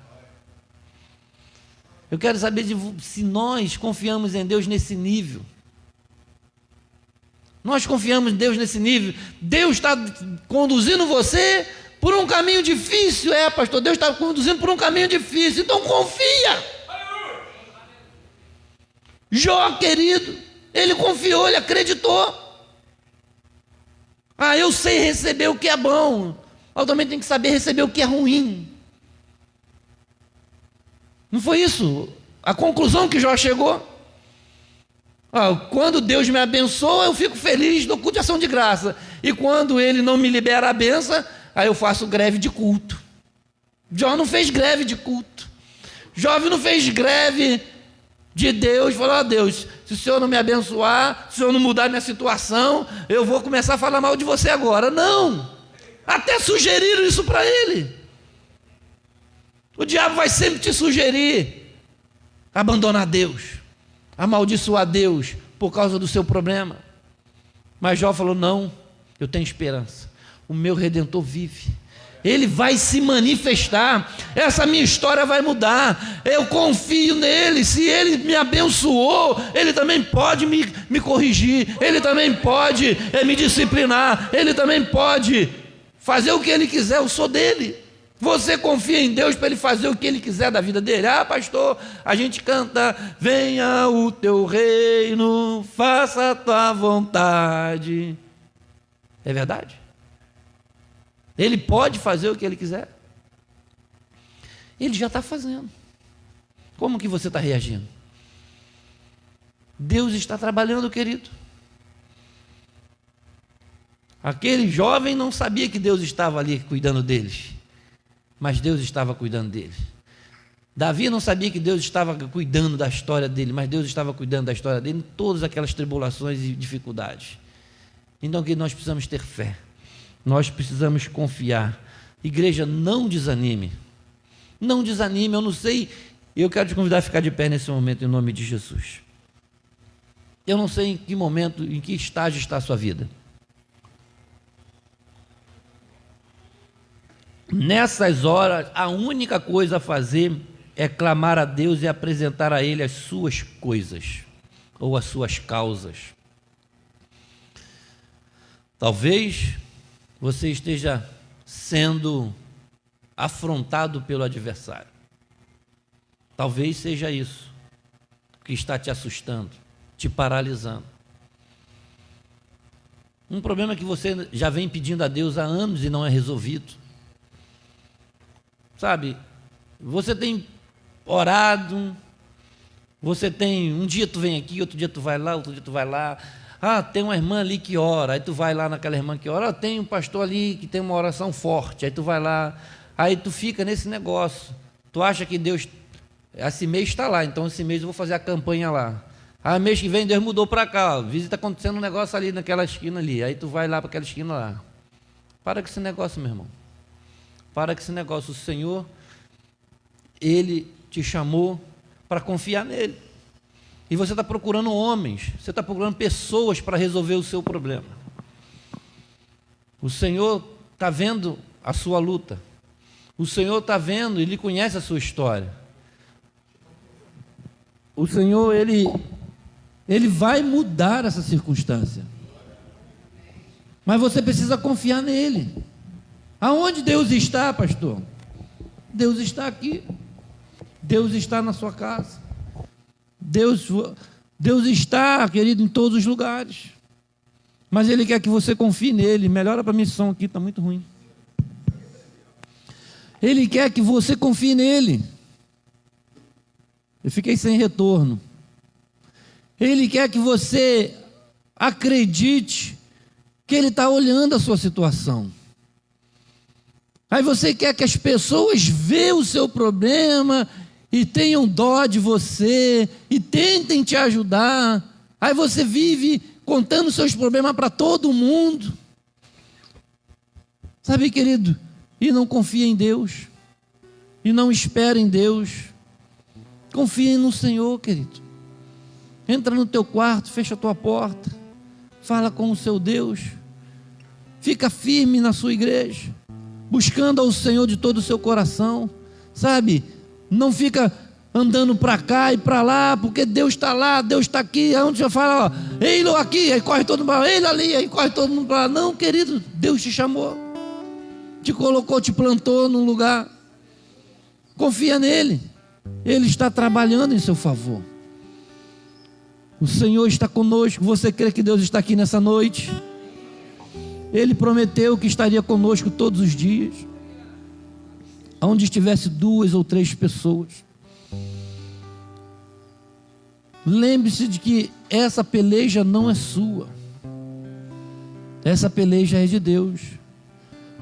Eu quero saber se nós confiamos em Deus nesse nível. Nós confiamos em Deus nesse nível. Deus está conduzindo você por um caminho difícil. É, pastor, Deus está conduzindo por um caminho difícil. Então confia. Jó, querido, ele confiou, ele acreditou. Ah, eu sei receber o que é bom. Eu também tenho que saber receber o que é ruim. Não foi isso a conclusão que Jó chegou? Ah, quando Deus me abençoa, eu fico feliz, dou culto de ação de graça. E quando Ele não me libera a benção, aí eu faço greve de culto. Jó não fez greve de culto. Jó não fez greve de Deus, falou, ó Deus, se o Senhor não me abençoar, se o Senhor não mudar minha situação, eu vou começar a falar mal de você agora. Não, até sugeriram isso para ele. O diabo vai sempre te sugerir abandonar Deus, amaldiçoar Deus por causa do seu problema. Mas Jó falou, não, eu tenho esperança, o meu Redentor vive. Ele vai se manifestar, essa minha história vai mudar, eu confio nele, se ele me abençoou, ele também pode me corrigir, ele também pode me disciplinar, ele também pode fazer o que ele quiser, eu sou dele. Você confia em Deus para ele fazer o que ele quiser da vida dele? Ah, pastor, a gente canta, venha o teu reino, faça a tua vontade. É verdade? Ele pode fazer o que ele quiser. Ele já está fazendo. Como que você está reagindo? Deus está trabalhando, querido. Aquele jovem não sabia que Deus estava ali cuidando deles, mas Deus estava cuidando dele. Davi não sabia que Deus estava cuidando da história dele, mas Deus estava cuidando da história dele em todas aquelas tribulações e dificuldades. Então, que nós precisamos ter fé. Nós precisamos confiar. Igreja, não desanime. Não desanime, eu não sei E eu quero te convidar a ficar de pé nesse momento, em nome de Jesus. Eu não sei em que momento, em que estágio está a sua vida. Nessas horas, a única coisa a fazer é clamar a Deus e apresentar a Ele as suas coisas, ou as suas causas. Talvez você esteja sendo afrontado pelo adversário. Talvez seja isso que está te assustando, te paralisando. Um problema que você já vem pedindo a Deus há anos e não é resolvido. Sabe, você tem orado, você tem, um dia tu vem aqui, outro dia tu vai lá, outro dia tu vai lá. Ah, tem uma irmã ali que ora, aí tu vai lá naquela irmã que ora. Ah, tem um pastor ali que tem uma oração forte, aí tu vai lá. Aí tu fica nesse negócio. Tu acha que Deus, esse mês está lá, então esse mês eu vou fazer a campanha lá. Aí mês que vem Deus mudou para cá, ó, visita acontecendo um negócio ali naquela esquina ali. Aí tu vai lá para aquela esquina lá. Para com esse negócio, meu irmão. Para com esse negócio. O Senhor, Ele te chamou para confiar nele. E você está procurando homens, você está procurando pessoas para resolver o seu problema. O Senhor está vendo a sua luta. O Senhor está vendo, Ele conhece a sua história. O Senhor, Ele vai mudar essa circunstância. Mas você precisa confiar nele. Aonde Deus está, pastor? Deus está aqui. Deus está na sua casa. Deus está, querido, em todos os lugares. Mas Ele quer que você confie nele. Melhora para a missão aqui, está muito ruim. Ele quer que você confie nele. Eu fiquei sem retorno. Ele quer que você acredite que Ele está olhando a sua situação. Aí você quer que as pessoas vejam o seu problema e tenham dó de você e tentem te ajudar. Aí você vive contando seus problemas para todo mundo. Sabe, querido? E não confia em Deus. E não espera em Deus. Confia no Senhor, querido. Entra no teu quarto, fecha a tua porta. Fala com o seu Deus. Fica firme na sua igreja. Buscando ao Senhor de todo o seu coração. Sabe? Não fica andando para cá e para lá, porque Deus está lá, Deus está aqui. Aí onde você fala, ó, ei-lo aqui, aí corre todo mundo para lá, ele ali, aí corre todo mundo para lá. Não, querido, Deus te chamou, te colocou, te plantou num lugar. Confia nele, Ele está trabalhando em seu favor. O Senhor está conosco. Você crê que Deus está aqui nessa noite? Ele prometeu que estaria conosco todos os dias. Onde estivesse 2 ou 3 pessoas. Lembre-se de que essa peleja não é sua. Essa peleja é de Deus.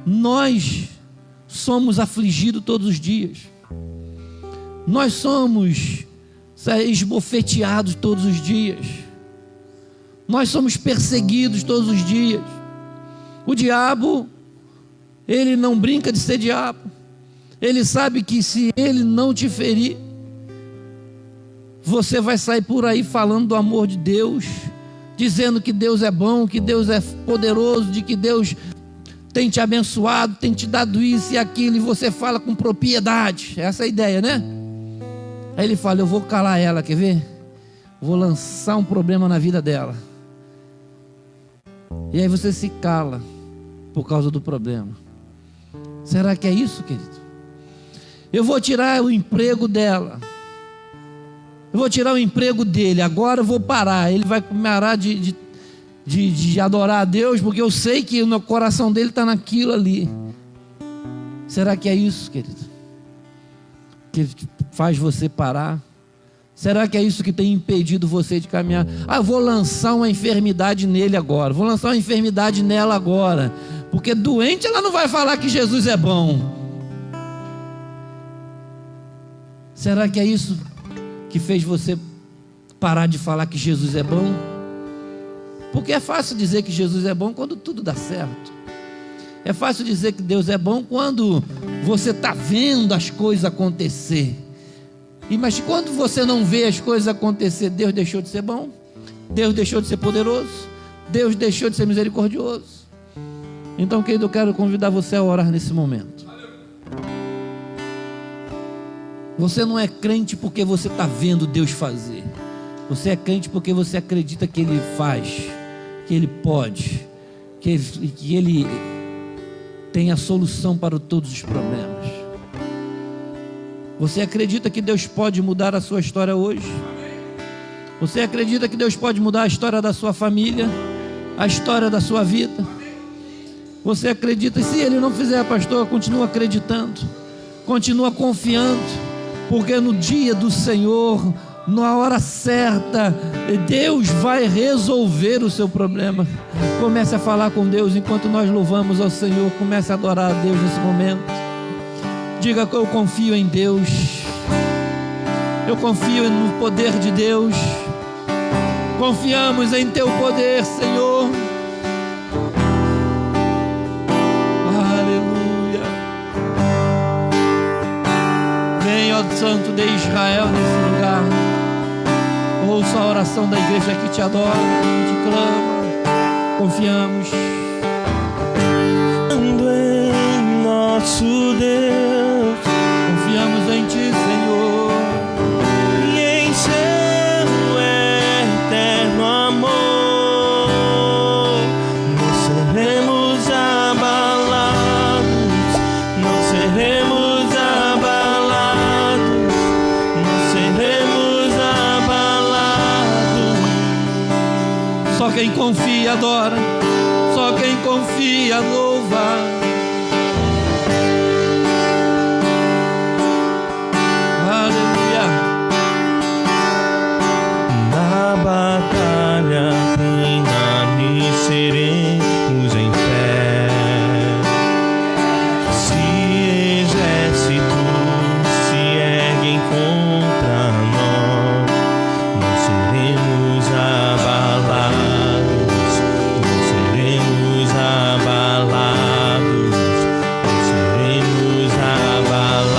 Nós somos afligidos todos os dias. Nós somos esbofeteados todos os dias. Nós somos perseguidos todos os dias. O diabo, ele não brinca de ser diabo. Ele sabe que se ele não te ferir, você vai sair por aí falando do amor de Deus, dizendo que Deus é bom, que Deus é poderoso, de que Deus tem te abençoado, tem te dado isso e aquilo, e você fala com propriedade. Essa é a ideia, né? Aí ele fala, eu vou calar ela, quer ver? Vou lançar um problema na vida dela. E aí você se cala por causa do problema. Será que é isso, querido? Eu vou tirar o emprego dela. Eu vou tirar o emprego dele. Agora eu vou parar. Ele vai parar de adorar a Deus, porque eu sei que no coração dele está naquilo ali. Será que é isso, querido? Que faz você parar? Será que é isso que tem impedido você de caminhar? Ah, eu vou lançar uma enfermidade nele agora. Vou lançar uma enfermidade nela agora. Porque doente ela não vai falar que Jesus é bom. Será que é isso que fez você parar de falar que Jesus é bom? Porque é fácil dizer que Jesus é bom quando tudo dá certo. É fácil dizer que Deus é bom quando você está vendo as coisas acontecer. Mas quando você não vê as coisas acontecer, Deus deixou de ser bom? Deus deixou de ser poderoso? Deus deixou de ser misericordioso? Então, querido, eu quero convidar você a orar nesse momento. Você não é crente porque você está vendo Deus fazer. Você é crente porque você acredita que Ele faz, que Ele pode, que Ele tem a solução para todos os problemas. Você acredita que Deus pode mudar a sua história hoje? Você acredita que Deus pode mudar a história da sua família, a história da sua vida? Você acredita? E se Ele não fizer, pastor, continua acreditando, continua confiando, porque no dia do Senhor, na hora certa, Deus vai resolver o seu problema. Comece a falar com Deus enquanto nós louvamos ao Senhor. Comece a adorar a Deus nesse momento. Diga que eu confio em Deus, eu confio no poder de Deus. Confiamos em Teu poder, Senhor. Aleluia. Vem, ó Santo de Israel, nesse lugar. Ouça a oração da igreja que te adora, que te clama. Confiamos em nosso Deus, confiamos em Ti, Senhor, e em seu eterno amor. Não seremos abalados, não seremos abalados, não seremos abalados. só quem confia adora, só quem confia louva. Batalha permaneceremos em fé. Se exércitos se erguem contra nós, não seremos abalados, não seremos abalados, não seremos abalados.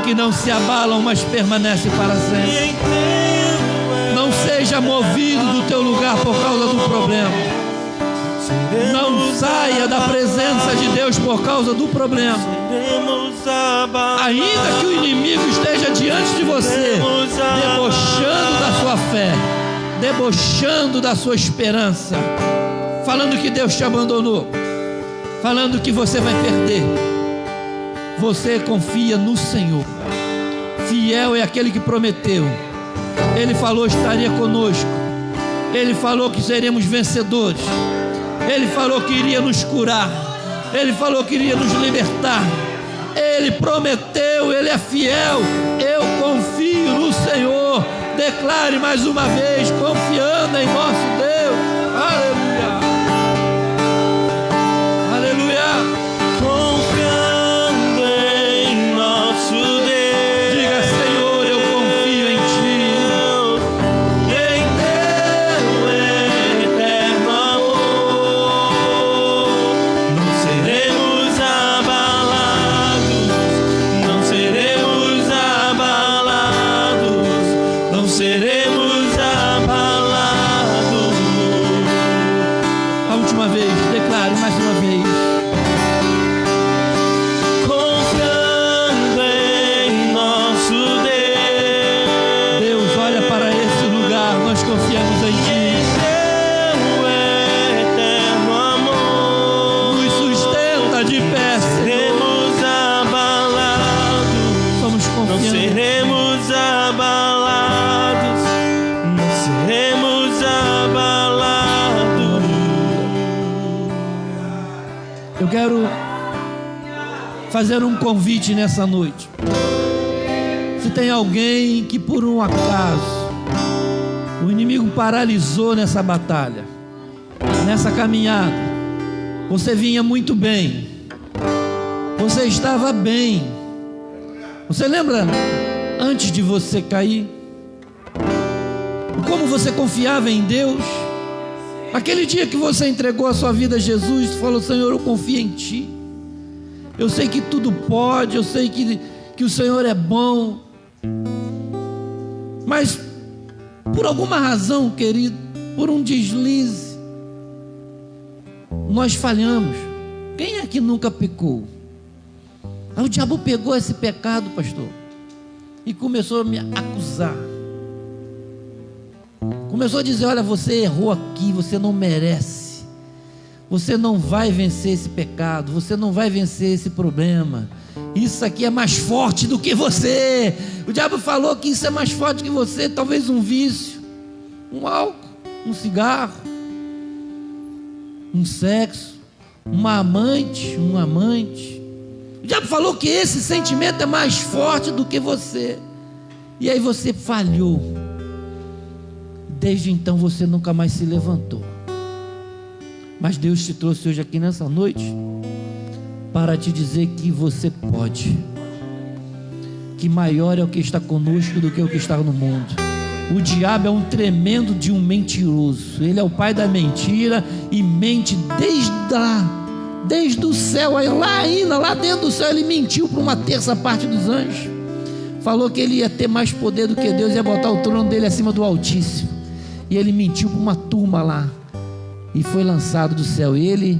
Que não se abalam, mas permanecem para sempre. Não seja movido do teu lugar por causa do problema. Não saia da presença de Deus por causa do problema. Ainda que o inimigo esteja diante de você, debochando da sua fé, debochando da sua esperança, falando que Deus te abandonou, falando que você vai perder. Você confia no Senhor. Fiel é aquele que prometeu. Ele falou estaria conosco. Ele falou que seremos vencedores. Ele falou que iria nos curar. Ele falou que iria nos libertar. Ele prometeu, Ele é fiel. Eu confio no Senhor. Declare mais uma vez, confiando em nosso Deus. Aleluia. Aleluia. Confiando em nosso Deus. Diga, Senhor, eu confio em Ti. Em Teu eterno amor. Não seremos abalados. Não seremos abalados. Não seremos abalados. A última vez, declare mais uma vez. Confiando em nosso Deus. Deus, olha para esse lugar, nós confiamos em Ti. Em Teu eterno amor. Nos sustenta de pé, Senhor. Seremos abalados. Somos Não confiantes. seremos abalados. Não seremos abalados. Eu quero fazer um convite nessa noite. Se tem alguém que por um acaso o inimigo paralisou nessa batalha, nessa caminhada, você vinha muito bem, você estava bem. Você lembra antes de você cair? Como você confiava em Deus? Aquele dia que você entregou a sua vida a Jesus, falou: Senhor, eu confio em Ti. Eu sei que tudo pode, eu sei que o Senhor é bom. Mas por alguma razão, querido, por um deslize, nós falhamos. Quem é que nunca pecou? Aí o diabo pegou esse pecado, pastor, e começou a me acusar. Começou a dizer: olha, você errou aqui, você não merece. Você não vai vencer esse pecado, você não vai vencer esse problema. Isso aqui é mais forte do que você. O diabo falou que isso é mais forte que você. Talvez um vício, um álcool, um cigarro, um sexo, uma amante, um amante. O diabo falou que esse sentimento é mais forte do que você. E aí você falhou. Desde então você nunca mais se levantou. Mas Deus te trouxe hoje aqui nessa noite para te dizer que você pode, que maior é o que está conosco do que o que está no mundo. O diabo é um tremendo de um mentiroso. Ele é o pai da mentira e mente desde o céu. Aí lá dentro do céu ele mentiu para uma terça parte dos anjos. Falou que ele ia ter mais poder do que Deus, ia botar o trono dele acima do Altíssimo. E ele mentiu para uma turma lá e foi lançado do céu, ele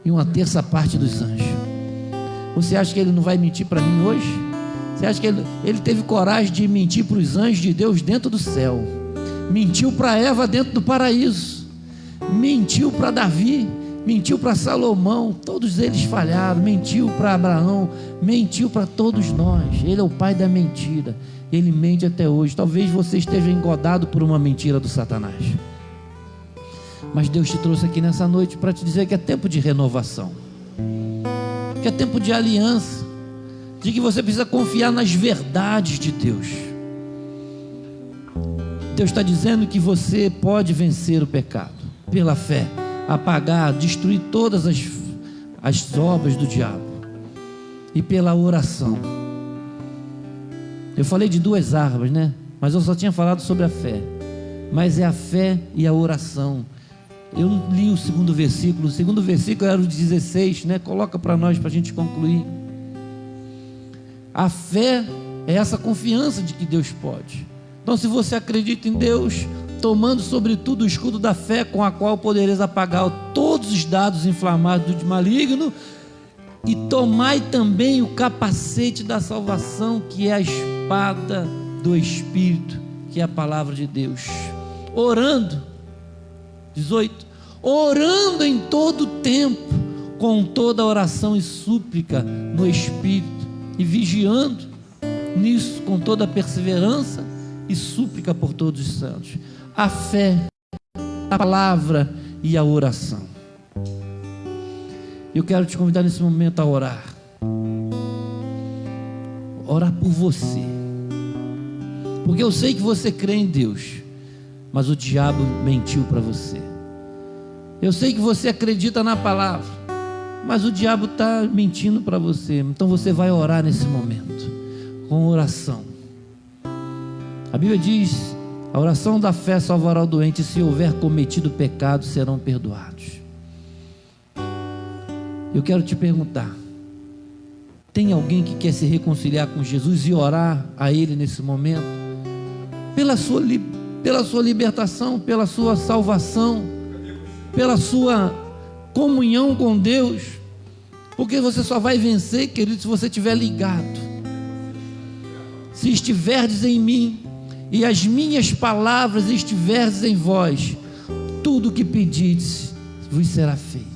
e uma terça parte dos anjos. Você acha que ele não vai mentir para mim hoje? Você acha que ele teve coragem de mentir para os anjos de Deus dentro do céu? Mentiu para Eva dentro do paraíso, mentiu para Davi, mentiu para Salomão, todos eles falharam. Mentiu para Abraão, mentiu para todos nós. Ele é o pai da mentira, ele mente até hoje. Talvez você esteja engodado por uma mentira do Satanás, mas Deus te trouxe aqui nessa noite para te dizer que é tempo de renovação, que é tempo de aliança, de que você precisa confiar nas verdades de Deus. Deus está dizendo que você pode vencer o pecado pela fé, apagar, destruir todas as obras do diabo, e pela oração. Eu falei de duas armas, né? Mas eu só tinha falado sobre a fé. Mas é a fé e a oração. Eu li o segundo versículo era o 16, né? Coloca para nós, para a gente concluir. A fé é essa confiança de que Deus pode. Então, se você acredita em Deus, tomando sobretudo o escudo da fé, com a qual podereis apagar todos os dados inflamados do maligno, e tomai também o capacete da salvação, que é a espada do Espírito, que é a palavra de Deus. Orando, 18, orando em todo tempo, com toda oração e súplica no Espírito, e vigiando nisso com toda perseverança e súplica por todos os santos. A fé, a palavra e a oração. Eu quero te convidar nesse momento a orar. Orar por você, Porque eu sei que você crê em Deus, mas o diabo mentiu para você. Eu sei que você acredita na palavra, mas o diabo está mentindo para você. Então você vai orar nesse momento, com oração. A Bíblia diz: a oração da fé salvará o doente, e se houver cometido pecado, serão perdoados. Eu quero te perguntar: tem alguém que quer se reconciliar com Jesus e orar a Ele nesse momento? Pela sua libertação, pela sua salvação, pela sua comunhão com Deus. Porque você só vai vencer, querido, se você estiver ligado. Se estiverdes em mim e as minhas palavras estiverdes em vós, tudo o que pedides vos será feito.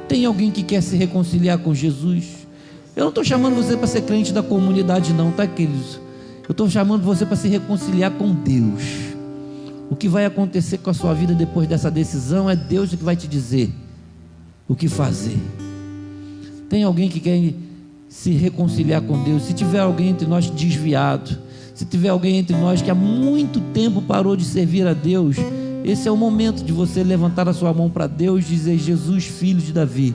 Tem alguém que quer se reconciliar com Jesus? Eu não estou chamando você para ser crente da comunidade não, tá, queridos? Eu estou chamando você para se reconciliar com Deus. O que vai acontecer com a sua vida depois dessa decisão é Deus que vai te dizer o que fazer. Tem alguém que quer se reconciliar com Deus? Se tiver alguém entre nós desviado, se tiver alguém entre nós que há muito tempo parou de servir a Deus, esse é o momento de você levantar a sua mão para Deus e dizer: Jesus, filho de Davi,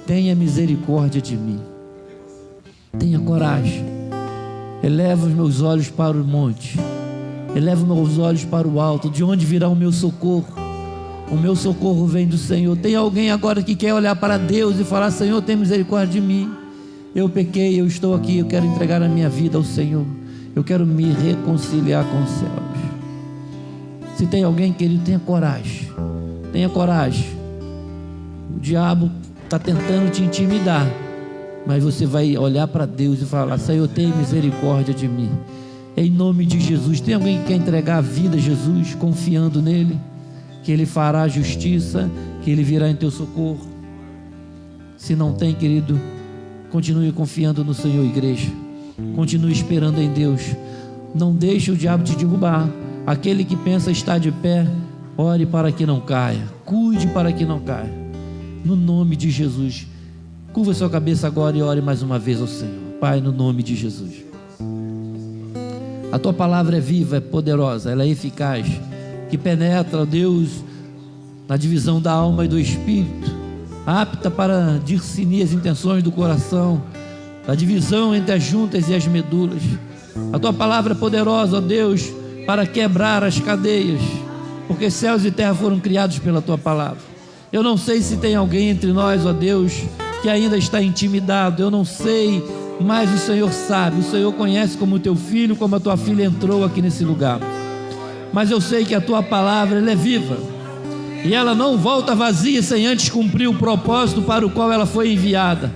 tenha misericórdia de mim. Tenha coragem. Eleva os meus olhos para o monte, eleva os meus olhos para o alto, de onde virá o meu socorro? O meu socorro vem do Senhor. Tem alguém agora que quer olhar para Deus e falar: Senhor, tem misericórdia de mim, eu pequei, eu estou aqui, eu quero entregar a minha vida ao Senhor, eu quero me reconciliar com os céus. Se tem alguém, querido, tenha coragem. Tenha coragem. O diabo está tentando te intimidar, mas você vai olhar para Deus e falar: Senhor, tenha misericórdia de mim, em nome de Jesus. Tem alguém que quer entregar a vida a Jesus, confiando nele, que Ele fará justiça, que Ele virá em teu socorro? Se não tem, querido, continue confiando no Senhor, igreja. Continue esperando em Deus. Não deixe o diabo te derrubar. Aquele que pensa estar de pé, ore para que não caia, cuide para que não caia, no nome de Jesus. Curva sua cabeça agora e ore mais uma vez ao Senhor. Pai, no nome de Jesus, a tua palavra é viva, é poderosa, ela é eficaz, que penetra, ó Deus, na divisão da alma e do espírito, apta para discernir as intenções do coração, a divisão entre as juntas e as medulas. A tua palavra é poderosa, ó Deus, para quebrar as cadeias, porque céus e terra foram criados pela tua palavra. Eu não sei se tem alguém entre nós, ó Deus, que ainda está intimidado. Eu não sei, mas o Senhor sabe. O Senhor conhece como o teu filho, como a tua filha entrou aqui nesse lugar. Mas eu sei que a tua palavra, ela é viva, e ela não volta vazia sem antes cumprir o propósito para o qual ela foi enviada.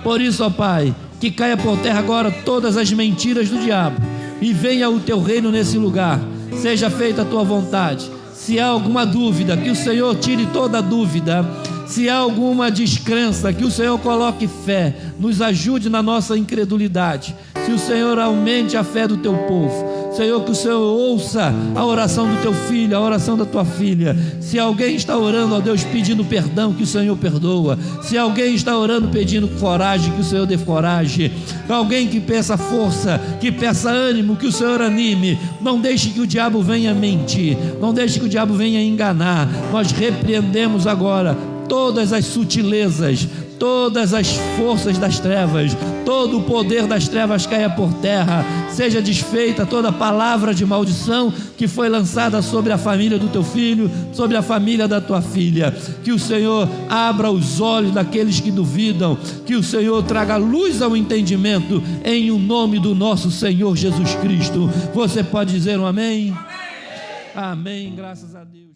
Por isso, ó Pai, que caia por terra agora todas as mentiras do diabo, e venha o teu reino nesse lugar. Seja feita a tua vontade. Se há alguma dúvida, que o Senhor tire toda a dúvida. Se há alguma descrença, que o Senhor coloque fé, nos ajude na nossa incredulidade. Se o Senhor aumente a fé do teu povo, Senhor, que o Senhor ouça a oração do teu filho, a oração da tua filha. Se alguém está orando, ó Deus, pedindo perdão, que o Senhor perdoa. Se alguém está orando pedindo coragem, que o Senhor dê coragem. Alguém que peça força, que peça ânimo, que o Senhor anime. Não deixe que o diabo venha mentir, não deixe que o diabo venha enganar. Nós repreendemos agora todas as sutilezas, todas as forças das trevas, todo o poder das trevas caia por terra. Seja desfeita toda palavra de maldição que foi lançada sobre a família do teu filho, sobre a família da tua filha. Que o Senhor abra os olhos daqueles que duvidam, que o Senhor traga luz ao entendimento, em o nome do nosso Senhor Jesus Cristo. Você pode dizer um amém? Amém, graças a Deus.